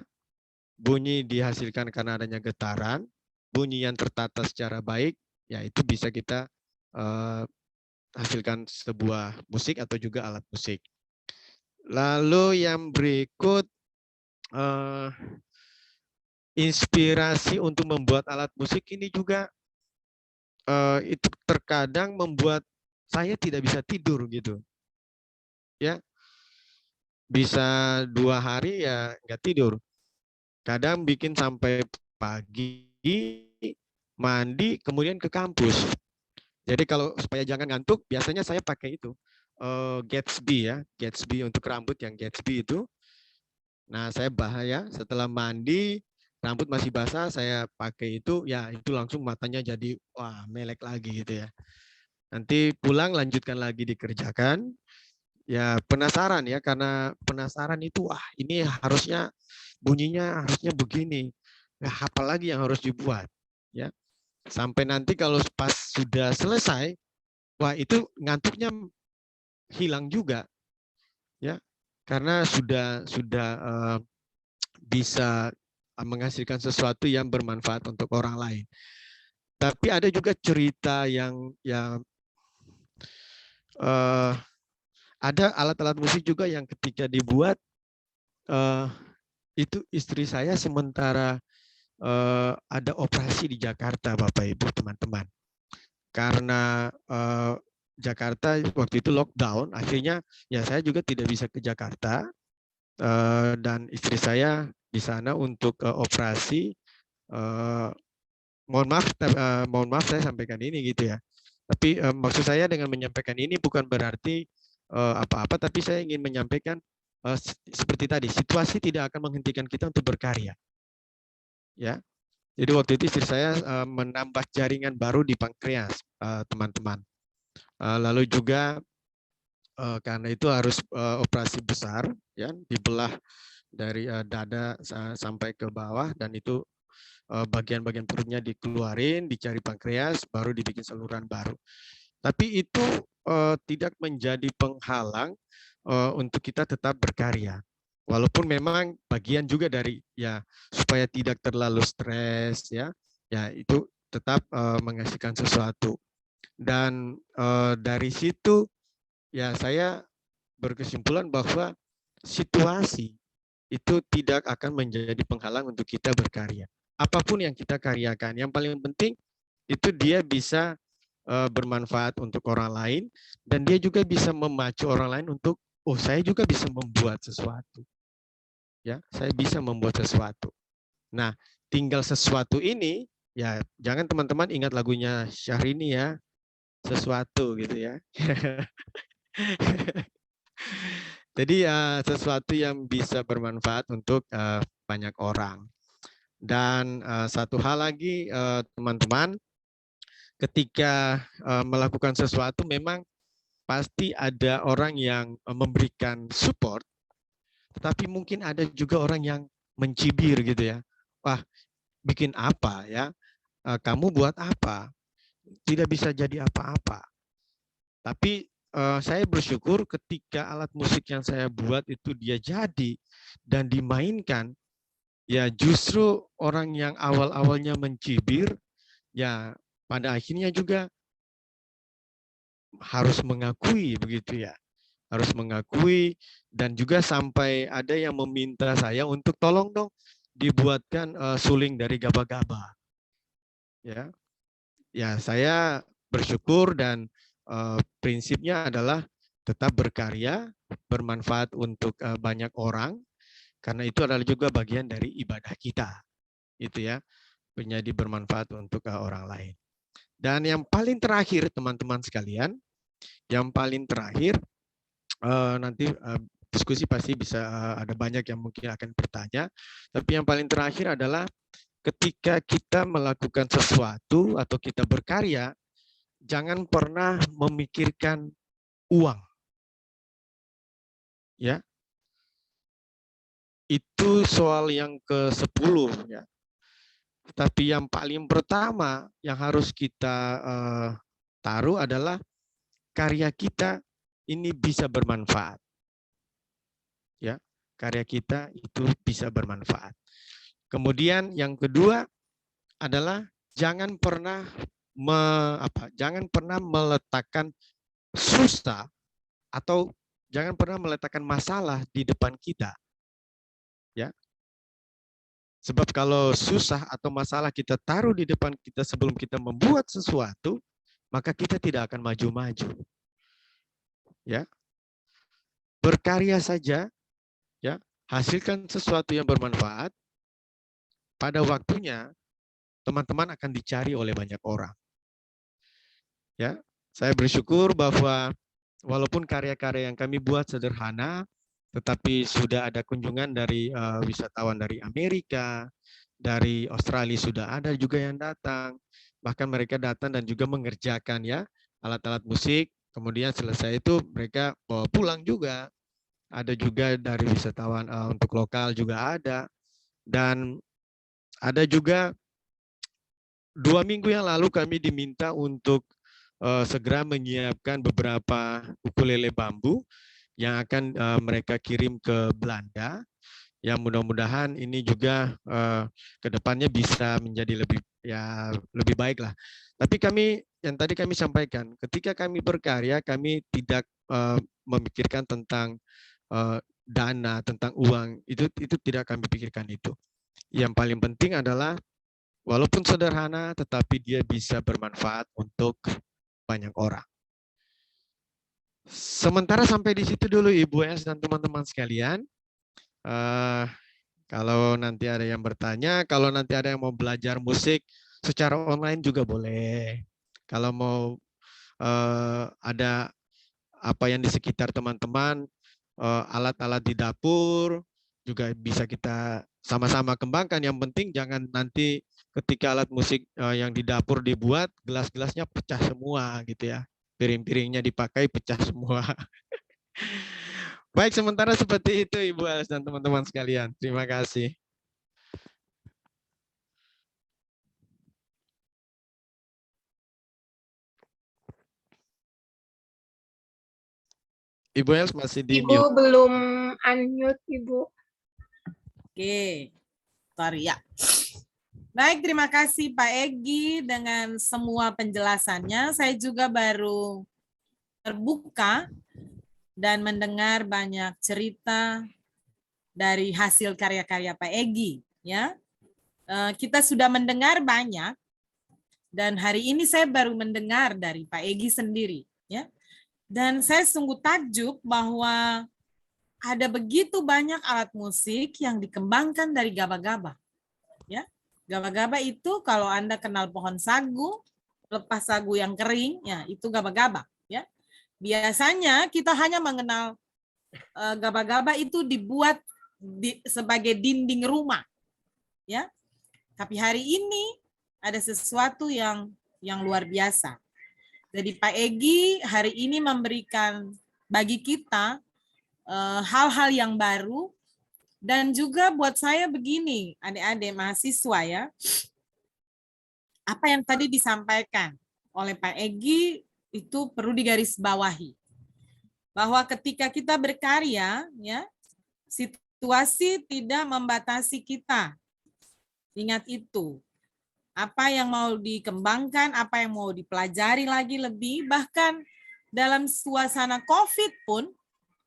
bunyi dihasilkan karena adanya getaran, bunyi yang tertata secara baik, ya itu bisa kita hasilkan sebuah musik atau juga alat musik. Lalu yang berikut, inspirasi untuk membuat alat musik ini juga itu terkadang membuat saya tidak bisa tidur gitu, ya. Bisa 2 hari ya nggak tidur. Kadang bikin sampai pagi, mandi, kemudian ke kampus. Jadi kalau supaya jangan ngantuk, biasanya saya pakai itu, Gatsby, ya, Gatsby untuk rambut yang Gatsby itu. Nah saya bahaya setelah mandi, rambut masih basah, saya pakai itu, ya itu langsung matanya jadi wah melek lagi gitu ya. Nanti pulang lanjutkan lagi dikerjakan. Ya penasaran ya, karena penasaran itu, wah ini harusnya bunyinya harusnya begini. Nah, apa lagi yang harus dibuat, ya. Sampai nanti kalau pas sudah selesai, wah itu ngantuknya hilang juga, ya. Karena sudah bisa menghasilkan sesuatu yang bermanfaat untuk orang lain. Tapi ada juga cerita yang ada alat-alat musik juga yang ketika dibuat, itu istri saya sementara ada operasi di Jakarta, Bapak Ibu teman-teman. Karena Jakarta waktu itu lockdown, akhirnya ya saya juga tidak bisa ke Jakarta, dan istri saya di sana untuk operasi. Mohon maaf saya sampaikan ini gitu ya. Tapi maksud saya dengan menyampaikan ini bukan berarti apa-apa, tapi saya ingin menyampaikan seperti tadi, situasi tidak akan menghentikan kita untuk berkarya. Ya, jadi waktu itu istri saya menambah jaringan baru di pankreas, teman-teman. Lalu juga karena itu harus operasi besar, ya, dibelah dari dada sampai ke bawah, dan itu bagian-bagian perutnya dikeluarin, dicari pankreas, baru dibikin saluran baru. Tapi itu tidak menjadi penghalang untuk kita tetap berkarya. Walaupun memang bagian juga dari ya supaya tidak terlalu stres, ya itu tetap menghasilkan sesuatu. Dan dari situ ya saya berkesimpulan bahwa situasi itu tidak akan menjadi penghalang untuk kita berkarya. Apapun yang kita karyakan, yang paling penting itu dia bisa bermanfaat untuk orang lain, dan dia juga bisa memacu orang lain untuk, oh saya juga bisa membuat sesuatu. Ya, saya bisa membuat sesuatu. Nah, tinggal sesuatu ini, ya jangan teman-teman ingat lagunya Syahrini ya, sesuatu gitu ya. Jadi sesuatu yang bisa bermanfaat untuk banyak orang. Dan satu hal lagi teman-teman, ketika melakukan sesuatu memang pasti ada orang yang memberikan support, tetapi mungkin ada juga orang yang mencibir gitu ya. Wah, bikin apa ya? Kamu buat apa? Tidak bisa jadi apa-apa. Tapi saya bersyukur ketika alat musik yang saya buat itu dia jadi dan dimainkan, ya justru orang yang awal-awalnya mencibir, ya pada akhirnya juga harus mengakui begitu ya. Harus mengakui, dan juga sampai ada yang meminta saya untuk tolong dong dibuatkan suling dari gaba-gaba. Ya. Ya, saya bersyukur dan prinsipnya adalah tetap berkarya, bermanfaat untuk banyak orang, karena itu adalah juga bagian dari ibadah kita, itu ya, menjadi bermanfaat untuk orang lain. Dan yang paling terakhir teman-teman sekalian, yang paling terakhir nanti diskusi pasti bisa ada banyak yang mungkin akan bertanya, tapi yang paling terakhir adalah ketika kita melakukan sesuatu atau kita berkarya, jangan pernah memikirkan uang. Ya. Itu soal yang ke-10 ya. Tapi yang paling pertama yang harus kita taruh adalah karya kita ini bisa bermanfaat. Ya, karya kita itu bisa bermanfaat. Kemudian yang kedua adalah jangan pernah meletakkan susah atau jangan pernah meletakkan masalah di depan kita. Ya. Sebab kalau susah atau masalah kita taruh di depan kita sebelum kita membuat sesuatu, maka kita tidak akan maju-maju. Ya. Berkarya saja, ya, hasilkan sesuatu yang bermanfaat. Pada waktunya teman-teman akan dicari oleh banyak orang. Ya, saya bersyukur bahwa walaupun karya-karya yang kami buat sederhana, tetapi sudah ada kunjungan dari wisatawan dari Amerika, dari Australia sudah ada juga yang datang. Bahkan mereka datang dan juga mengerjakan ya alat-alat musik. Kemudian selesai itu mereka bawa pulang juga. Ada juga dari wisatawan untuk lokal juga ada. Dan ada juga 2 minggu yang lalu kami diminta untuk segera menyiapkan beberapa ukulele bambu yang akan mereka kirim ke Belanda. Yang mudah-mudahan ini juga ke depannya bisa menjadi lebih baik lah. Tapi yang tadi kami sampaikan, ketika kami berkarya, kami tidak memikirkan tentang dana, tentang uang, itu tidak kami pikirkan itu. Yang paling penting adalah walaupun sederhana, tetapi dia bisa bermanfaat untuk banyak orang. Sementara sampai di situ dulu Ibu S dan teman-teman sekalian. Kalau nanti ada yang bertanya, kalau nanti ada yang mau belajar musik secara online juga boleh. Kalau mau ada apa yang di sekitar teman-teman, alat-alat di dapur juga bisa kita sama-sama kembangkan. Yang penting jangan nanti ketika alat musik yang di dapur dibuat, gelas-gelasnya pecah semua gitu ya. Piring-piringnya dipakai pecah semua. Baik, sementara seperti itu Ibu Els dan teman-teman sekalian. Terima kasih. Ibu Els masih di Ibu mute. belum unmute, Ibu. Oke, sorry ya. Baik, terima kasih Pak Egi dengan semua penjelasannya. Saya juga baru terbuka dan mendengar banyak cerita dari hasil karya-karya Pak Egi. Ya, kita sudah mendengar banyak dan hari ini saya baru mendengar dari Pak Egi sendiri. Ya, dan saya sungguh takjub bahwa ada begitu banyak alat musik yang dikembangkan dari gaba-gaba. Ya, gaba-gaba itu kalau Anda kenal pohon sagu, lepas sagu yang kering, ya itu gaba-gaba. Ya, biasanya kita hanya mengenal gaba-gaba itu dibuat sebagai dinding rumah. Ya, tapi hari ini ada sesuatu yang luar biasa. Jadi Pak Egi hari ini memberikan bagi kita hal-hal yang baru, dan juga buat saya begini, adik-adik mahasiswa ya, apa yang tadi disampaikan oleh Pak Egi itu perlu digarisbawahi. Bahwa ketika kita berkarya, ya, situasi tidak membatasi kita. Ingat itu. Apa yang mau dikembangkan, apa yang mau dipelajari lagi lebih, bahkan dalam suasana COVID pun,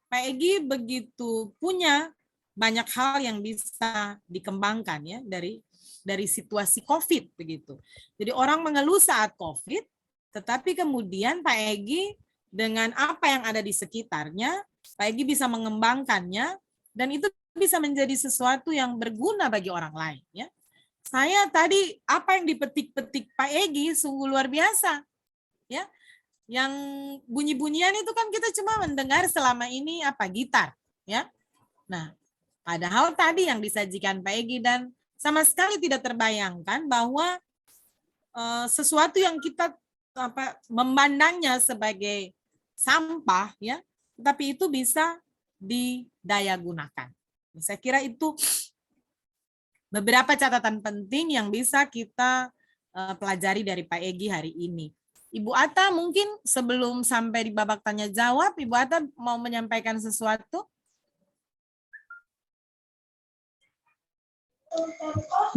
Pak Egi begitu punya banyak hal yang bisa dikembangkan ya dari situasi COVID begitu. Jadi orang mengeluh saat COVID, tetapi kemudian Pak Egi dengan apa yang ada di sekitarnya, Pak Egi bisa mengembangkannya dan itu bisa menjadi sesuatu yang berguna bagi orang lain ya. Saya tadi apa yang dipetik-petik Pak Egi sungguh luar biasa. Ya. Yang bunyi-bunyian itu kan kita cuma mendengar selama ini apa gitar, ya. Nah, padahal tadi yang disajikan Pak Egi dan sama sekali tidak terbayangkan bahwa sesuatu yang kita memandangnya sebagai sampah ya, tapi itu bisa didayagunakan. Saya kira itu beberapa catatan penting yang bisa kita pelajari dari Pak Egi hari ini. Ibu Atta mungkin sebelum sampai di babak tanya jawab, Ibu Atta mau menyampaikan sesuatu?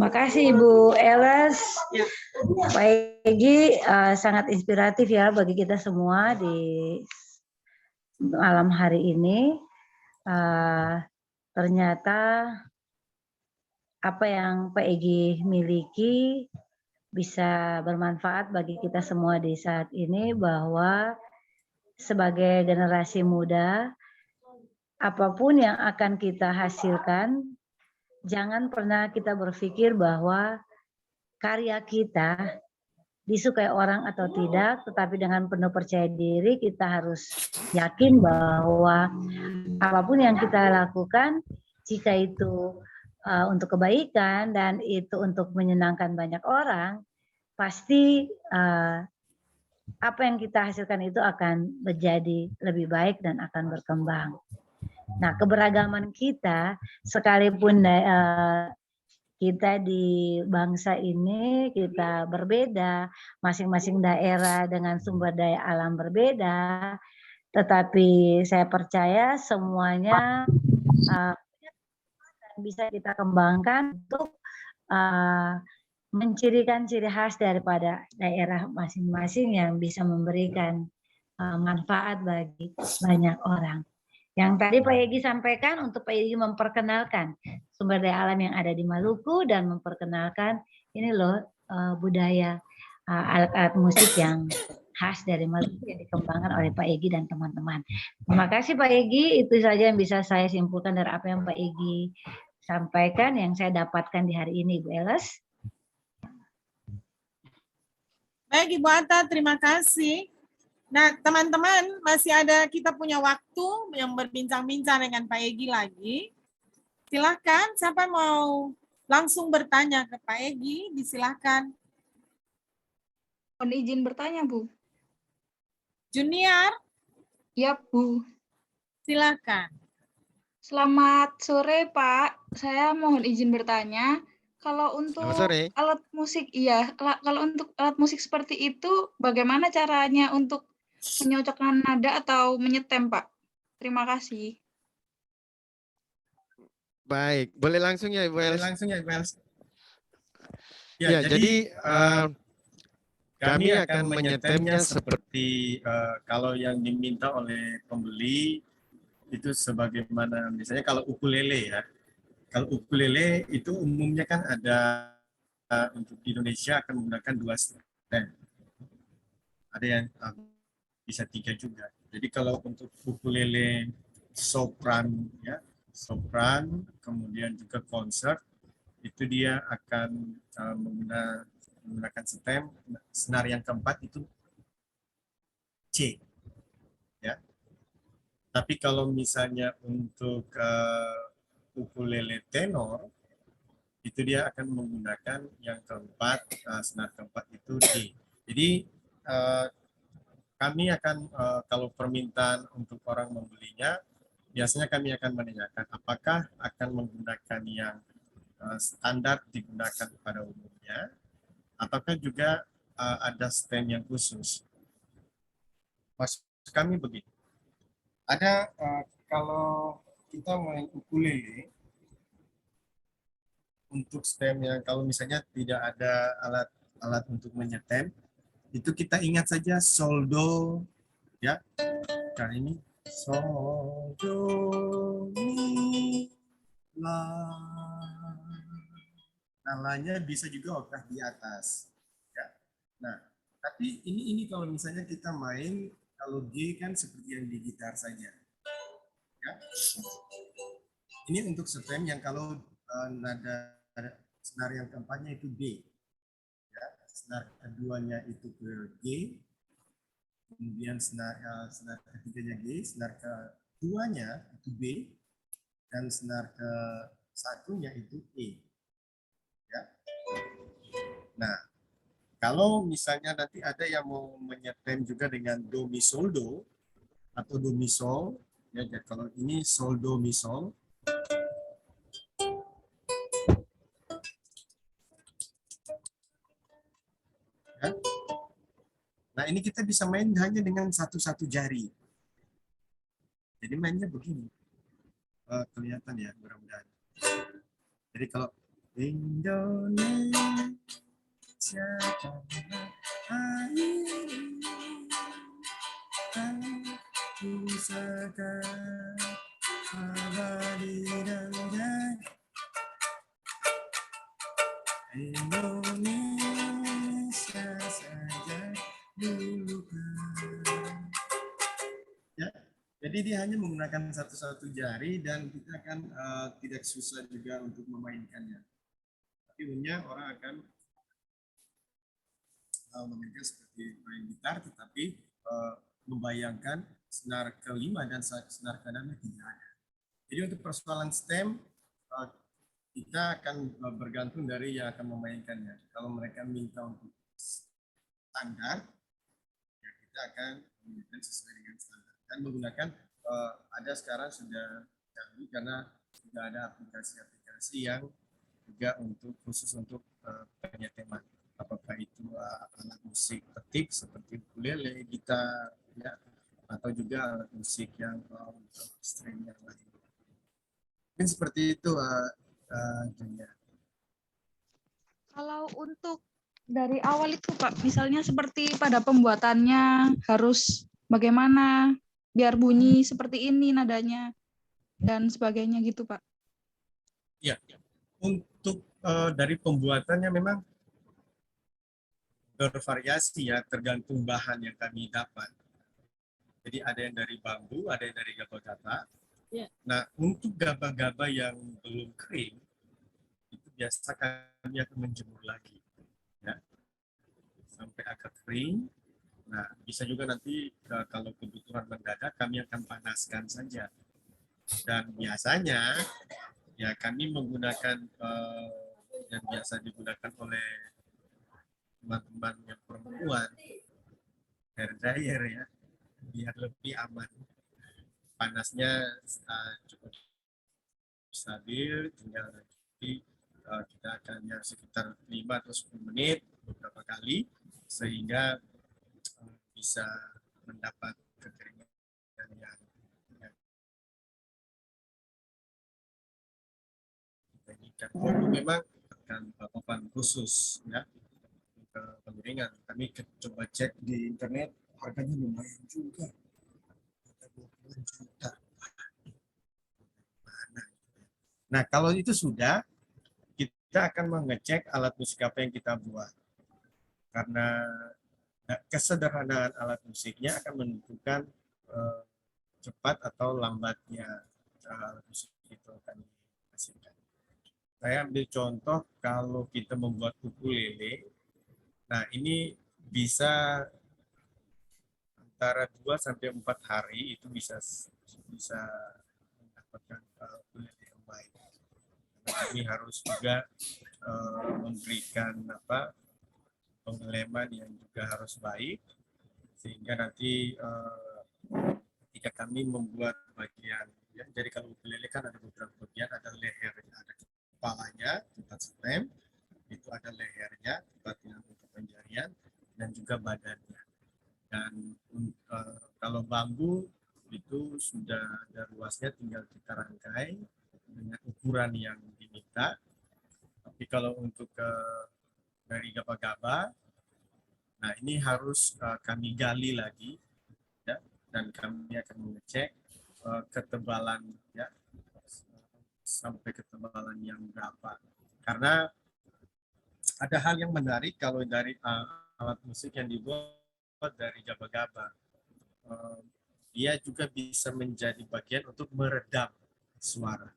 Makasih Ibu Els. Ya. Pak Egi sangat inspiratif ya bagi kita semua di malam hari ini. Ternyata apa yang Pak Egi miliki bisa bermanfaat bagi kita semua di saat ini, bahwa sebagai generasi muda, apapun yang akan kita hasilkan, jangan pernah kita berpikir bahwa karya kita disukai orang atau tidak, tetapi dengan penuh percaya diri kita harus yakin bahwa apapun yang kita lakukan, jika itu untuk kebaikan dan itu untuk menyenangkan banyak orang, pasti apa yang kita hasilkan itu akan menjadi lebih baik dan akan berkembang. Nah, keberagaman kita, sekalipun kita di bangsa ini kita berbeda, masing-masing daerah dengan sumber daya alam berbeda, tetapi saya percaya semuanya bisa kita kembangkan untuk mencirikan ciri khas daripada daerah masing-masing yang bisa memberikan manfaat bagi banyak orang. Yang tadi Pak Egi sampaikan untuk Pak Egi memperkenalkan sumber daya alam yang ada di Maluku dan memperkenalkan ini loh budaya alat-alat musik yang khas dari Maluku yang dikembangkan oleh Pak Egi dan teman-teman. Terima kasih Pak Egi, itu saja yang bisa saya simpulkan dari apa yang Pak Egi sampaikan yang saya dapatkan di hari ini, Ibu Els. Baik Ibu Atta, terima kasih. Nah, teman-teman, masih ada kita punya waktu yang berbincang-bincang dengan Pak Egi lagi. Silakan, siapa mau langsung bertanya ke Pak Egi, disilahkan. Mohon izin bertanya, Bu. Junior? Ya, Bu. Silakan. Selamat sore, Pak. Saya mohon izin bertanya, kalau untuk Selamat sore. alat musik, kalau untuk alat musik seperti itu, bagaimana caranya untuk menyocokkan nada atau menyetem, Pak? Terima kasih. Baik, boleh langsung ya Ibu Els? Ya, Ya, jadi kami akan akan menyetemnya menyetemnya seperti kalau yang diminta oleh pembeli itu sebagaimana misalnya kalau ukulele ya. Kalau ukulele itu umumnya kan ada untuk di Indonesia akan menggunakan 2 stem. Ada yang bisa 3 juga. Jadi kalau untuk ukulele sopran ya, sopran kemudian juga konsert itu dia akan menggunakan stem. Senar yang keempat itu C ya. Tapi kalau misalnya untuk ukulele tenor itu dia akan menggunakan yang keempat, senar keempat itu D. Jadi kami akan kalau permintaan untuk orang membelinya, biasanya kami akan menanyakan apakah akan menggunakan yang standar digunakan pada umumnya, ataukah juga ada stem yang khusus. Maksud kami begini, ada kalau kita main ukulele, untuk stem yang kalau misalnya tidak ada alat untuk menyetem, itu kita ingat saja sol do ya. Nah ini sol do mi la. Nalanya bisa juga oktaf di atas ya. Nah, tapi ini kalau misalnya kita main kalau G kan seperti yang di gitar saja. Ya. Ini untuk stem yang kalau nada senar yang keempatnya itu D. Ya, senar keduanya itu ke G, kemudian senar ketiganya G, senar keduanya itu B, dan senar ke satunya itu E. Ya. Nah, kalau misalnya nanti ada yang mau menyetem juga dengan do mi sol do atau do mi sol, ya kalau ini sol do mi sol. Ya. Nah ini kita bisa main hanya dengan satu jari. Jadi mainnya begini. Kelihatan ya mudah-mudahan. Jadi kalau Indonesia pusaka abadi dan Indonesia saja dulu ya. Jadi dia hanya menggunakan satu jari dan kita akan tidak susah juga untuk memainkannya. Tapi umumnya orang akan memainkan seperti main gitar, tetapi membayangkan senar kelima dan senar keenamnya tidak ada. Jadi untuk persoalan stem kita akan bergantung dari yang akan memainkannya. Kalau mereka minta untuk standar, ya kita akan memainkan sesuai dengan standar. Dan menggunakan ada sekarang sudah canggih karena sudah ada aplikasi-aplikasi yang juga khusus untuk penyeteman. Apakah itu alat musik petik seperti ukulele, gitar, ya, atau juga alat musik yang string yang lain. Mungkin seperti itu, Julia. Kalau untuk dari awal itu, Pak, misalnya seperti pada pembuatannya harus bagaimana biar bunyi seperti ini nadanya dan sebagainya gitu, Pak. Ya, untuk dari pembuatannya memang bervariasi ya, tergantung bahan yang kami dapat. Jadi ada yang dari bambu, ada yang dari gabah-gabah. Ya. Nah, untuk gabah-gabah yang belum kering, itu biasa kami akan menjemur lagi. Ya. Sampai agak kering. Nah, bisa juga nanti kalau kebutuhan mendadak, kami akan panaskan saja. Dan biasanya, ya kami menggunakan yang biasa digunakan oleh teman-teman yang perempuan, hair dryer ya, biar lebih aman. panasnya cukup stabil, tinggal nanti kita akan ya sekitar 5 atau 10 menit beberapa kali sehingga bisa mendapat kekeringan yang kita inginkan. Memang akan papan khusus ya ke pengeringan. Kami coba cek di internet, harganya lumayan juga. Ada 20 juta. Nah, kalau itu sudah, kita akan mengecek alat musik apa yang kita buat. Karena kesederhanaan alat musiknya akan menentukan cepat atau lambatnya alat musik itu akan dihasilkan. Saya ambil contoh kalau kita membuat ukulele, nah ini bisa antara 2 sampai 4 hari itu bisa mendapatkan ukulele yang baik. Kami harus juga memberikan pengeleman yang juga harus baik sehingga nanti ketika kami membuat bagian ya, jadi kalau ukulele kan ada beberapa bagian, ada leher, ada kepalanya tempat stem, itu ada lehernya tempat yang untuk penjarian dan juga badannya. Dan kalau bambu itu sudah ada ruasnya, tinggal kita rangkai dengan ukuran yang diminta. Tapi kalau untuk dari gaba-gaba, nah ini harus kami gali lagi ya, dan kami akan mengecek ketebalan ya sampai ketebalan yang berapa. Karena ada hal yang menarik kalau dari alat musik yang dibuat dari gaba-gaba, dia juga bisa menjadi bagian untuk meredam suara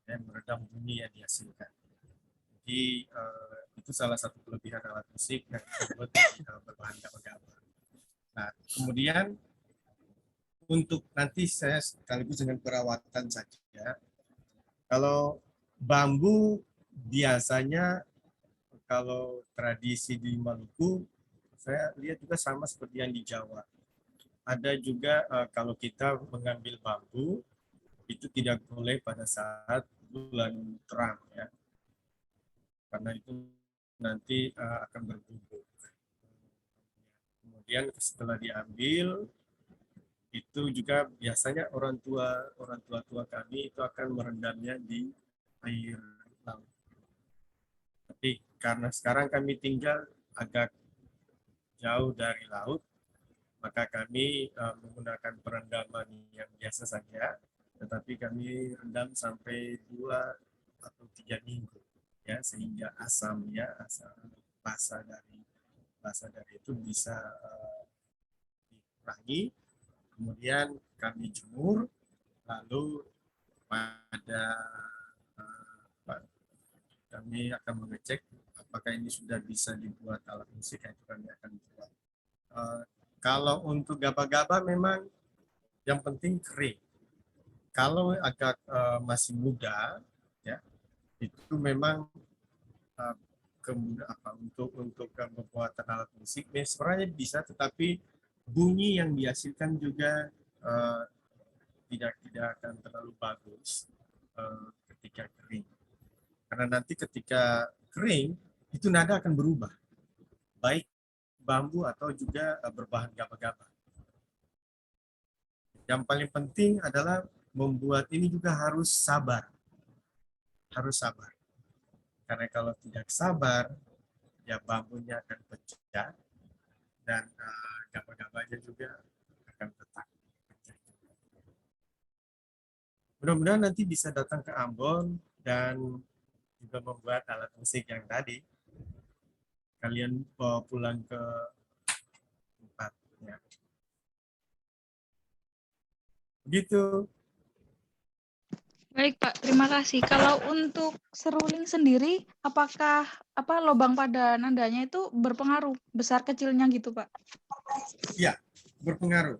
dan meredam bunyi yang dihasilkan. Jadi itu salah satu kelebihan alat musik yang disebut berbahan gaba-gaba. Nah, kemudian untuk nanti saya sekaligus dengan perawatan saja. Kalau bambu biasanya kalau tradisi di Maluku, saya lihat juga sama seperti yang di Jawa. Ada juga kalau kita mengambil bambu itu tidak boleh pada saat bulan terang ya. Karena itu nanti akan berbubuk. Kemudian setelah diambil, itu juga biasanya orang tua kami itu akan merendamnya di air laut. Tapi karena sekarang kami tinggal agak jauh dari laut, maka kami menggunakan perendaman yang biasa saja, tetapi kami rendam sampai 2 atau 3 minggu. Ya, sehingga asamnya, asam basa dari itu bisa dikurangi. Kemudian kami jemur, lalu pada kami akan mengecek apakah ini sudah bisa dibuat alat musik, itu kami akan buat. Kalau untuk gaba-gaba memang yang penting kering. Kalau agak masih muda, ya itu memang untuk pembuatan alat musik sebenarnya bisa, tetapi bunyi yang dihasilkan juga tidak akan terlalu bagus ketika kering, karena nanti ketika kering itu nada akan berubah, baik bambu atau juga berbahan gaba-gaba. Yang paling penting adalah membuat ini juga harus sabar. Karena kalau tidak sabar, ya bambunya akan pecah dan gaba-gabanya juga akan tetap pecah. Mudah-mudahan nanti bisa datang ke Ambon dan juga membuat alat musik yang tadi. Kalian pulang ke tempatnya. Begitu. Baik Pak, terima kasih. Kalau untuk seruling sendiri, apakah lubang pada nadanya itu berpengaruh besar kecilnya gitu Pak? Iya, berpengaruh.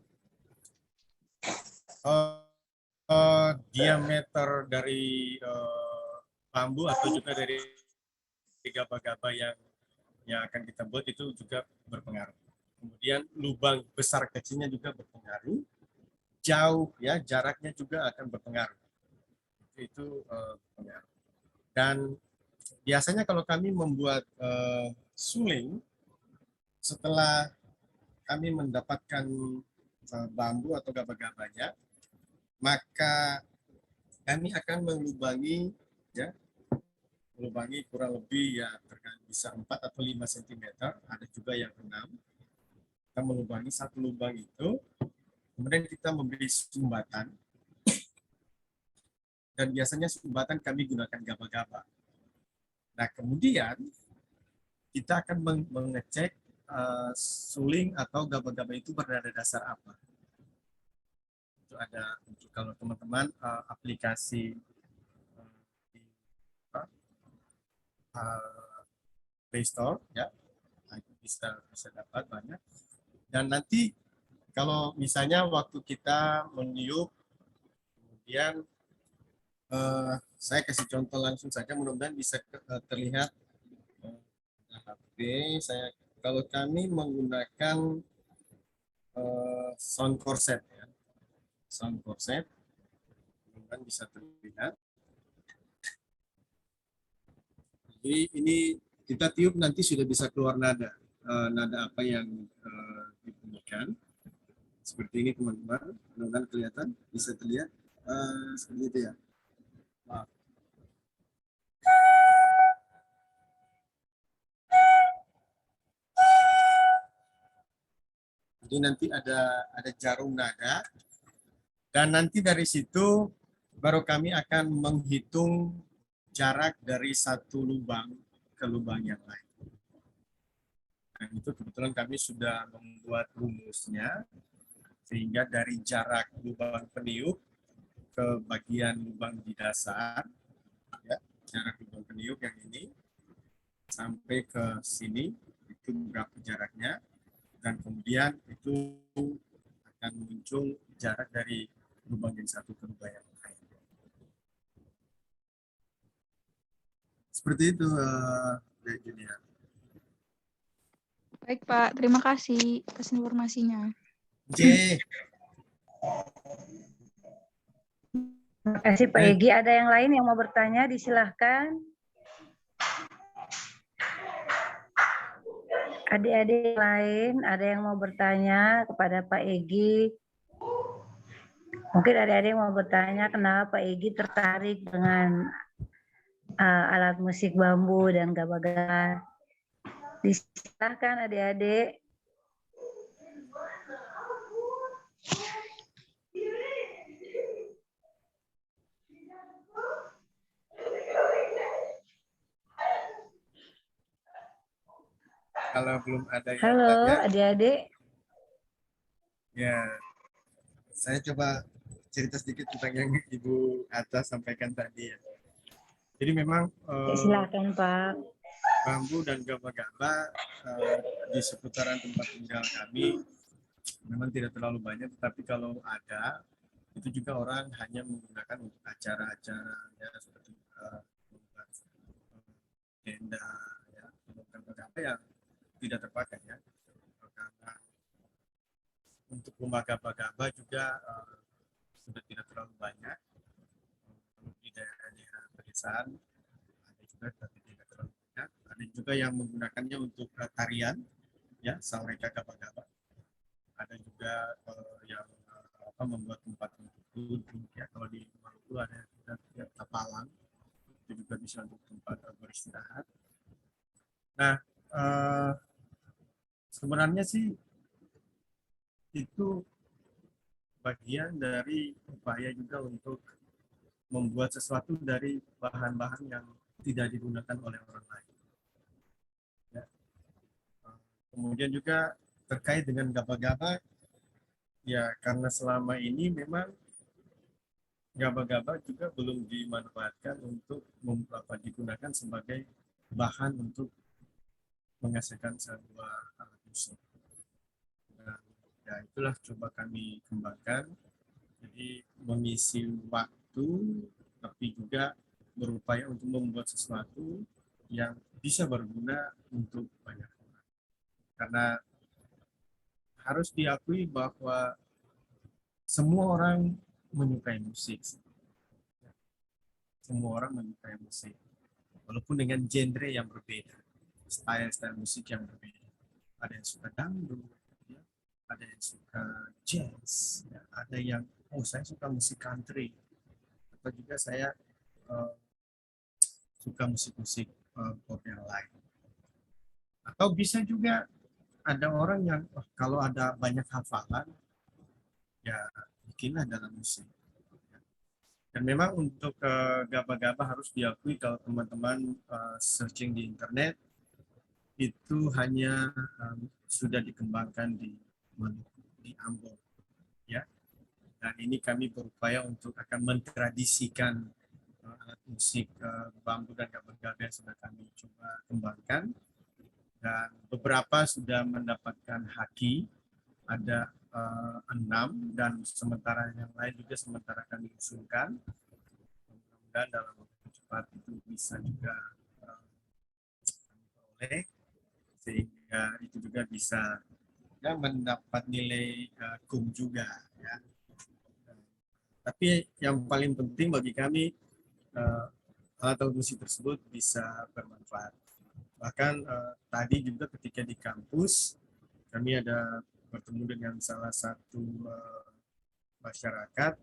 Diameter dari bambu atau juga dari gaba-gaba yang akan kita buat itu juga berpengaruh. Kemudian lubang besar kecilnya juga berpengaruh. jauh ya, jaraknya juga akan berpengaruh. Itu berpengaruh. Dan biasanya kalau kami membuat suling, setelah kami mendapatkan bambu atau gabah-gabahnya, maka kami akan melubangi ya, melubangi kurang lebih ya bisa 4 atau 5 cm, ada juga yang 6. Kita melubangi satu lubang itu, kemudian kita memberi sumbatan, dan biasanya sumbatan kami gunakan gabah-gabah. Nah, kemudian kita akan mengecek suling atau gabah-gabah itu berada dasar apa. Itu ada untuk kalau teman-teman aplikasi di Play Store ya, itu bisa dapat banyak. Dan nanti kalau misalnya waktu kita meniup, kemudian saya kasih contoh langsung saja, mudah-mudahan bisa terlihat HP saya. Kalau kami menggunakan sound corset ya, sound corset, mudah-mudahan bisa terlihat. Jadi ini kita tiup nanti sudah bisa keluar nada, nada apa yang dibunyikan. Seperti ini teman-teman, mudah-mudahan kelihatan, bisa terlihat seperti itu ya. Maaf. Jadi nanti ada jarum nada, dan nanti dari situ baru kami akan menghitung jarak dari satu lubang ke lubang yang lain. Dan itu kebetulan kami sudah membuat rumusnya, sehingga dari jarak lubang peniup ke bagian lubang di dasar, ya, jarak lubang peniup yang ini sampai ke sini itu berapa jaraknya, dan kemudian itu akan muncul jarak dari lubang yang satu ke lubang yang lain. Seperti itu, Julia. Baik Pak, terima kasih atas informasinya. Oke. Terima kasih Pak Egi. Ada yang lain yang mau bertanya? Disilahkan. Adik-adik lain, ada yang mau bertanya kepada Pak Egi? Mungkin adik-adik mau bertanya kenapa Pak Egi tertarik dengan alat musik bambu dan gabah-gabah. Disilahkan adik-adik. Kalau belum ada yang Halo tanya, adik-adik. ya saya coba cerita sedikit tentang yang Ibu Atta sampaikan tadi ya. Jadi memang Silakan Pak. bambu dan gabah-gabah di seputaran tempat tinggal kami memang tidak terlalu banyak, tetapi kalau ada itu juga orang hanya menggunakan untuk acara-acara ya, seperti membuat tenda ya, gabah-gabah yang tidak terpakai ya. Karena untuk rumah gabah-gabah juga sudah tidak terlalu banyak di daerah-daerah pedesaan, ada juga tapi tidak terlalu banyak. Ada juga yang menggunakannya untuk tarian ya, saureka gabah-gabah. Ada juga yang membuat tempat untuk duduk ya, kalau di Maluku ada tapalang, itu juga bisa untuk tempat beristirahat. Nah, sebenarnya sih itu bagian dari upaya juga untuk membuat sesuatu dari bahan-bahan yang tidak digunakan oleh orang lain. Ya. Kemudian juga terkait dengan gabah-gabah, ya karena selama ini memang gabah-gabah juga belum dimanfaatkan untuk digunakan sebagai bahan untuk menghasilkan sebuah alat musik. Dan ya itulah coba kami kembangkan. Jadi mengisi waktu, tapi juga berupaya untuk membuat sesuatu yang bisa berguna untuk banyak orang. Karena harus diakui bahwa semua orang menyukai musik. Semua orang menyukai musik. Walaupun dengan genre yang berbeda. Style-style musik yang berbeda. Ada yang suka dangdut, ya. Ada yang suka jazz, ya. Ada yang, oh saya suka musik country. Atau juga saya suka musik-musik pop yang lain. Atau bisa juga ada orang yang kalau ada banyak hafalan, ya bikinlah dalam musik. Dan memang untuk gaba-gaba harus diakui kalau teman-teman searching di internet, itu hanya sudah dikembangkan di Ambon. Ya. Dan ini kami berupaya untuk akan mentradisikan alat musik bambu dan gaba-gaba yang sudah kami coba kembangkan. Dan beberapa sudah mendapatkan haki, ada 6, dan sementara yang lain juga sementara kami usulkan. Mudah-mudahan dalam waktu cepat itu bisa juga oleh, sehingga itu juga bisa ya, mendapat nilai kum juga. Ya. Tapi yang paling penting bagi kami, alat musik tersebut bisa bermanfaat. Bahkan tadi juga ketika di kampus, kami ada bertemu dengan salah satu masyarakat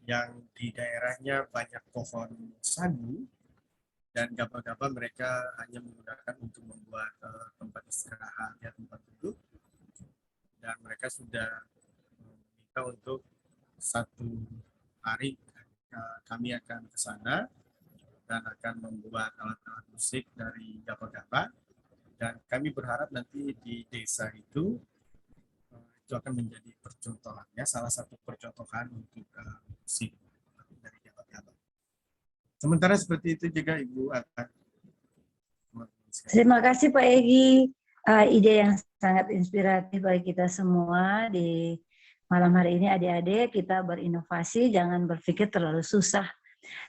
yang di daerahnya banyak pohon sagu, dan gaba-gaba mereka hanya menggunakan untuk membuat tempat istirahat, ya, tempat duduk. Dan mereka sudah meminta untuk satu hari kami akan ke sana dan akan membuat alat-alat musik dari gaba-gaba. Dan kami berharap nanti di desa itu akan menjadi percontohan, ya, salah satu percontohan untuk musik dari gaba-gaba. Sementara seperti itu juga Ibu Atta. Terima kasih Pak Egi. Ide yang sangat inspiratif bagi kita semua di malam hari ini. Adik-adik, kita berinovasi, jangan berpikir terlalu susah.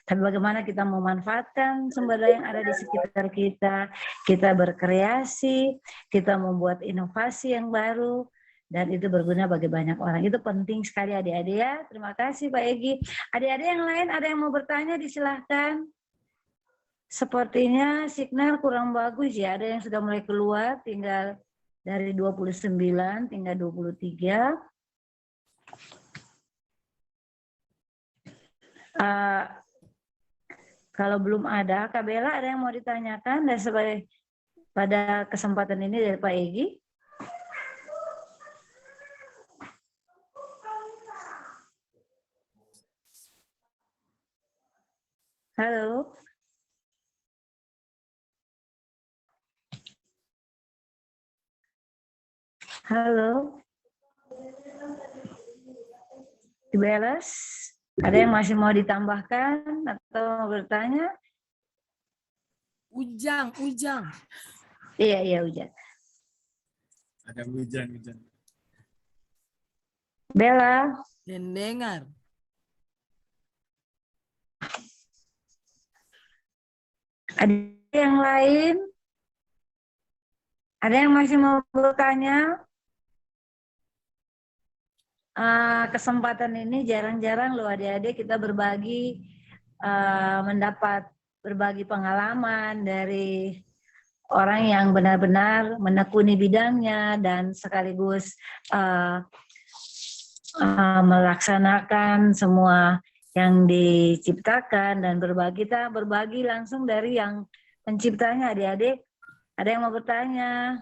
Tapi bagaimana kita memanfaatkan sumber daya yang ada di sekitar kita berkreasi, kita membuat inovasi yang baru, dan itu berguna bagi banyak orang. Itu penting sekali adik-adik ya. Terima kasih Pak Egi. Adik-adik yang lain ada yang mau bertanya, disilahkan. Sepertinya signal kurang bagus ya. Ada yang sudah mulai keluar, tinggal dari 29, tinggal 23. Kalau belum ada, Kak Bella ada yang mau ditanyakan dan sebagai pada kesempatan ini dari Pak Egi? Halo. Halo. Diberes? Ada yang masih mau ditambahkan atau mau bertanya? Ujang. Iya, Ujang. Ada hujan. Bella. Dengar. Ada yang lain? Ada yang masih mau bertanya? Kesempatan ini jarang-jarang loh adik-adik kita berbagi, mendapat berbagi pengalaman dari orang yang benar-benar menekuni bidangnya dan sekaligus melaksanakan semua yang diciptakan dan berbagi langsung dari yang penciptanya. Adik-adik, ada yang mau bertanya?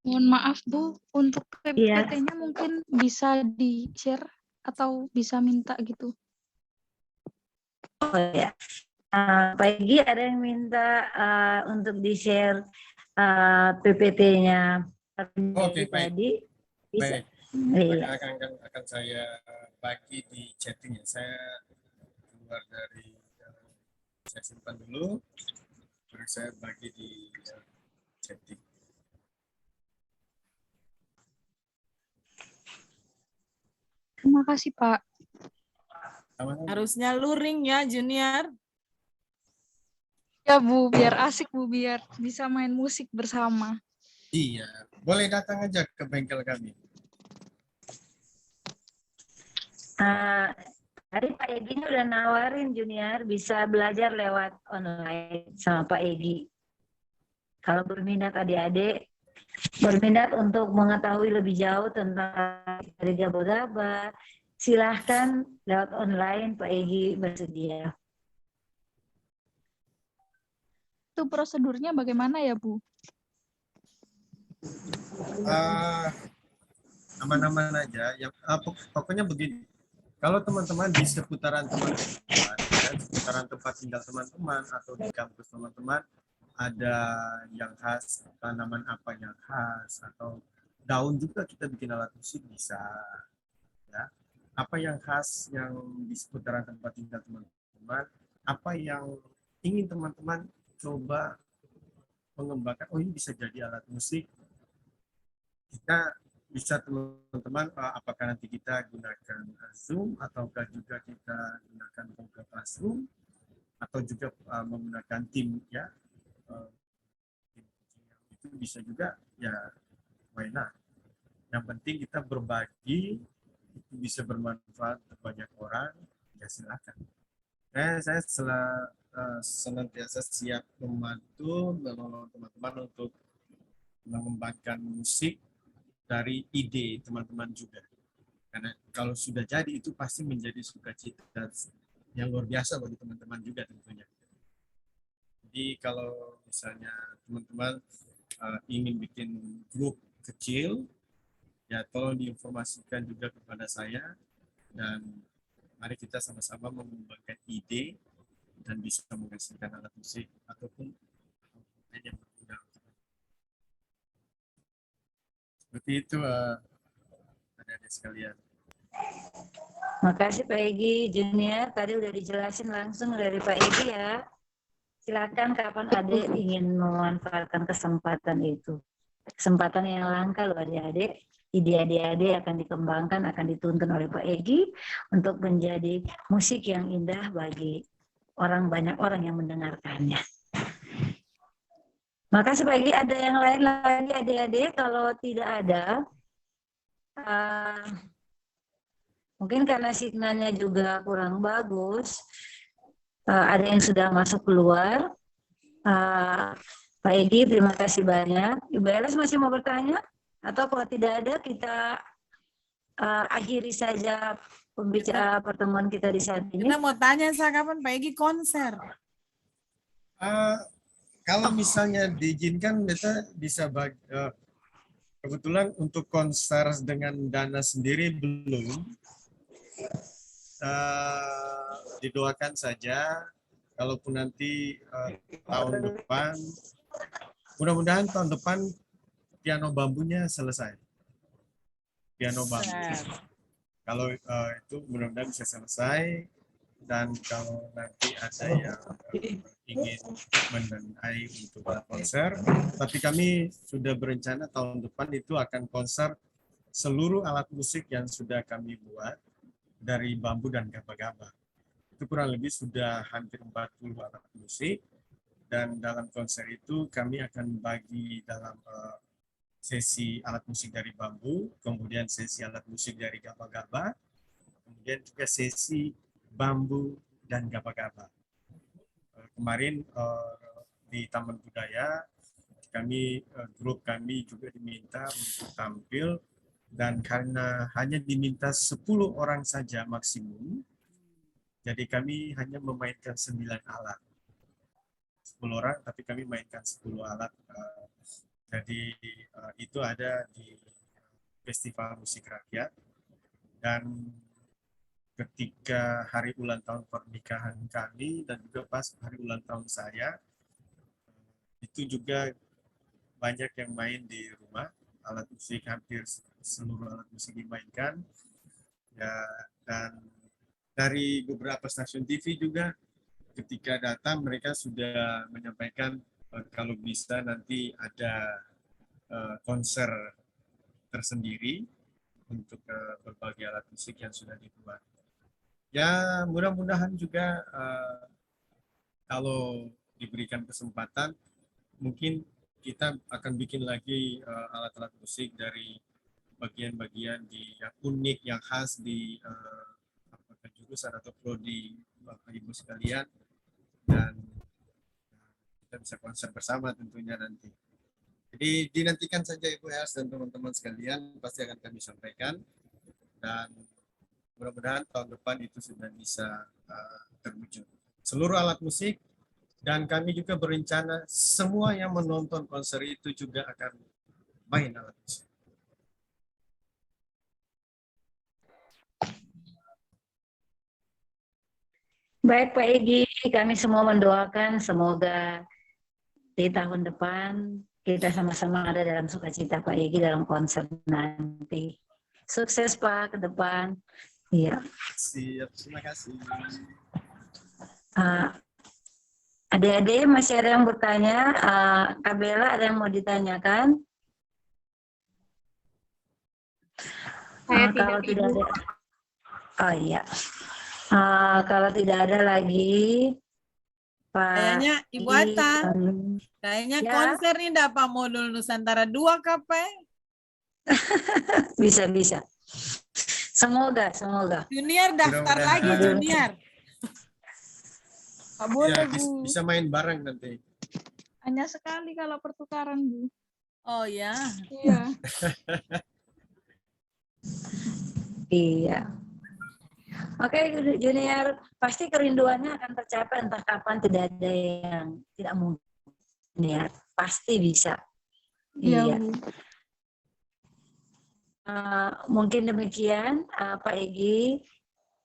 Mohon maaf Bu, untuk PPT-nya mungkin bisa di-share atau bisa minta gitu. Oh ya, Pak Egi ada yang minta untuk di-share PPT-nya. Oke, baik. Tadi bisa. Baik. Akan saya bagi di chatting ya. Saya keluar dari, saya simpan dulu, baru saya bagi di chatting. Terima kasih Pak. Harusnya luring ya, Junior. Ya Bu, biar asik Bu, biar bisa main musik bersama. Iya, boleh datang aja ke bengkel kami. Tadi Pak Egi ini udah nawarin Junior bisa belajar lewat online sama Pak Egi. Kalau berminat adik-adik, berminat untuk mengetahui lebih jauh tentang dari Gaba-Gaba, silahkan lewat online, Pak Egi bersedia. Itu prosedurnya bagaimana ya, Bu? Aman-aman aja. Yang pokoknya begini. Kalau teman-teman di seputaran teman-teman, dan seputaran tempat tinggal teman-teman atau di kampus teman-teman ada yang khas, tanaman apa yang khas atau daun juga kita bikin alat musik bisa. Ya. Apa yang khas yang di seputaran tempat tinggal teman-teman, apa yang ingin teman-teman coba mengembangkan, oh ini bisa jadi alat musik, kita bisa teman-teman apakah nanti kita gunakan Zoom ataukah juga kita gunakan Google Classroom atau juga menggunakan tim ya, itu bisa juga ya, why not. Yang penting kita berbagi, itu bisa bermanfaat untuk banyak orang, ya silakan. Saya senantiasa siap membantu menolong teman-teman untuk mengembangkan musik dari ide teman-teman juga. Karena kalau sudah jadi itu pasti menjadi sukacita yang luar biasa bagi teman-teman juga tentunya. Jadi kalau misalnya teman-teman ingin bikin grup kecil, ya tolong diinformasikan juga kepada saya dan mari kita sama-sama mengembangkan ide dan bisa menghasilkan alat musik ataupun yang berguna. Seperti itu adik-adik sekalian. Makasih Pak Egi Junior, tadi udah dijelasin langsung dari Pak Egi ya. Silakan kapan adik ingin memanfaatkan kesempatan itu. Kesempatan yang langka loh adik-adik. Ide adik-adik akan dikembangkan, akan dituntun oleh Pak Egi untuk menjadi musik yang indah bagi banyak orang yang mendengarkannya. Makasih Pak Egi. Ada yang lain lagi adik-adik? Kalau tidak ada, mungkin karena signalnya juga kurang bagus, ada yang sudah masuk keluar. Pak Egi, terima kasih banyak. Ibu Eles masih mau bertanya? Atau kalau tidak ada, kita akhiri saja pertemuan kita di saat ini. Kita mau tanya kapan Pak Egi konser? Kalau misalnya diizinkan, kita bisa kebetulan untuk konser dengan dana sendiri belum. Didoakan saja, kalaupun nanti tahun depan, mudah-mudahan tahun depan piano bambunya selesai. Piano bambu. Kalau itu mudah-mudahan bisa selesai. Dan kalau nanti ada yang ingin mendanai untuk konser, tapi kami sudah berencana tahun depan itu akan konser seluruh alat musik yang sudah kami buat dari bambu dan gaba-gaba. Itu kurang lebih sudah hampir 40 alat musik, dan dalam konser itu kami akan bagi dalam sesi alat musik dari bambu, kemudian sesi alat musik dari gaba-gaba, kemudian juga sesi bambu dan gaba-gaba. Kemarin di Taman Budaya, grup kami juga diminta untuk tampil, dan karena hanya diminta 10 orang saja maksimum, jadi kami hanya memainkan 9 alat. 10 orang, tapi kami mainkan 10 alat. Jadi itu ada di Festival Musik Rakyat, dan ketika hari ulang tahun pernikahan kami dan juga pas hari ulang tahun saya, itu juga banyak yang main di rumah, alat musik hampir seluruh alat musik dimainkan ya. Dan dari beberapa stasiun TV juga ketika datang mereka sudah menyampaikan kalau bisa nanti ada konser tersendiri untuk berbagai alat musik yang sudah dibuat. Ya mudah-mudahan juga kalau diberikan kesempatan mungkin kita akan bikin lagi alat-alat musik dari bagian-bagian yang unik, yang khas di jurusan atau prodi Bapak Ibu sekalian, dan kita bisa konser bersama tentunya nanti. Jadi dinantikan saja Ibu Els dan teman-teman sekalian, pasti akan kami sampaikan, dan mudah-mudahan tahun depan itu sudah bisa terwujud. Seluruh alat musik, dan kami juga berencana semua yang menonton konser itu juga akan main alat musik. Baik Pak Egi, kami semua mendoakan semoga di tahun depan kita sama-sama ada dalam sukacita Pak Egi dalam konser nanti. Sukses Pak ke depan. Iya. Siap, terima kasih. Adik-adik masih ada yang bertanya? Kak Bella ada yang mau ditanyakan? Saya Kalau tidak, tidak Ibu. ada, oh iya. Kalau tidak ada lagi, Pak. Kayaknya Ibu Atta, kayaknya Ya. konser nih dapat modul Nusantara 2 KP. Bisa. Semoga. Junior daftar Mudah-mudahan. lagi junior. Nggak boleh, Ya, Bu. bisa main bareng nanti. Hanya sekali kalau pertukaran, Bu. Oh ya. Iya. Iya. Oke, Junior, pasti kerinduannya akan tercapai entah kapan, tidak ada yang tidak mungkin ya. Pasti bisa. Iya, Iya. Bu. Mungkin demikian, Pak Egi.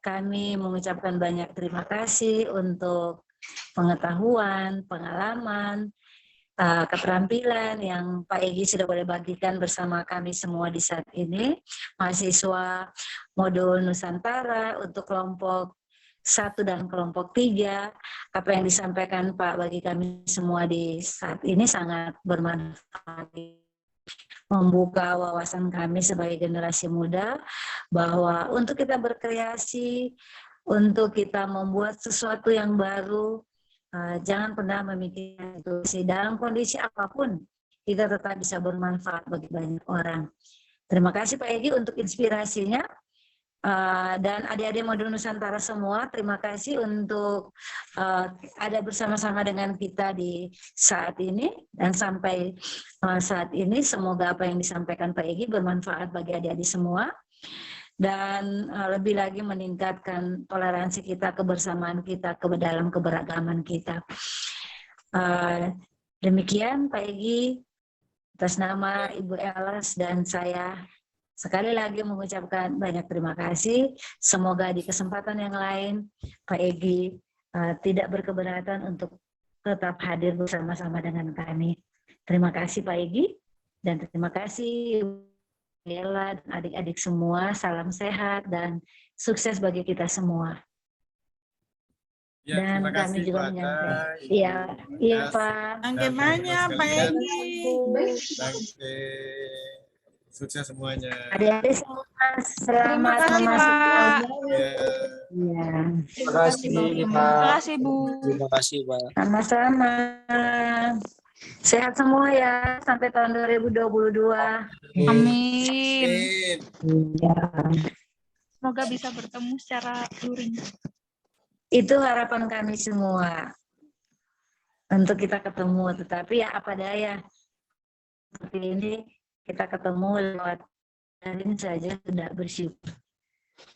Kami mengucapkan banyak terima kasih untuk pengetahuan, pengalaman, keterampilan yang Pak Egi sudah boleh bagikan bersama kami semua di saat ini. Mahasiswa modul Nusantara untuk kelompok 1 dan kelompok 3. Apa yang disampaikan Pak bagi kami semua di saat ini sangat bermanfaat, membuka wawasan kami sebagai generasi muda bahwa untuk kita berkreasi, untuk kita membuat sesuatu yang baru, jangan pernah memikirkan itu. Dalam kondisi apapun, kita tetap bisa bermanfaat bagi banyak orang. Terima kasih Pak Egi untuk inspirasinya. Dan adik-adik modul Nusantara semua, terima kasih untuk ada bersama-sama dengan kita di saat ini, dan sampai saat ini semoga apa yang disampaikan Pak Egi bermanfaat bagi adik-adik semua, dan lebih lagi meningkatkan toleransi kita, kebersamaan kita dalam keberagaman kita. Demikian Pak Egi, atas nama Ibu Els dan saya sekali lagi mengucapkan banyak terima kasih. Semoga di kesempatan yang lain Pak Egi tidak berkeberatan untuk tetap hadir bersama-sama dengan kami. Terima kasih Pak Egi, dan terima kasih Bella dan adik-adik semua. Salam sehat dan sukses bagi kita semua. Ya, Dan terima kasih kami juga Pak Atta, menyampaikan. Ibu Iya Yes. Pak. Angke Dan banyak teman-teman Pak sekalian. Egi. Sampai sukses semuanya. Adik-adik semua Terima selamat kasih, memasuki Pak. tahun baru. Ya. Iya. Terima kasih, Terima Pak. kasih, Bu. Terima kasih, Pak. Sama-sama. Sehat semua ya sampai tahun 2022. Amin. Amin. Iya. Semoga bisa bertemu secara luring. Itu harapan kami semua. Untuk kita ketemu, tetapi ya apa daya. Seperti ini kita ketemu lewat daring saja sudah bersyukur.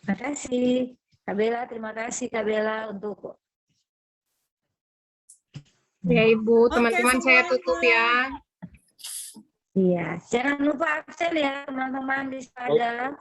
Terima kasih Kak Bella, terima kasih Kak Bella untuk Ya Ibu, Oke, teman-teman saya semuanya. tutup ya. iya. Jangan lupa absen ya teman-teman di Spada.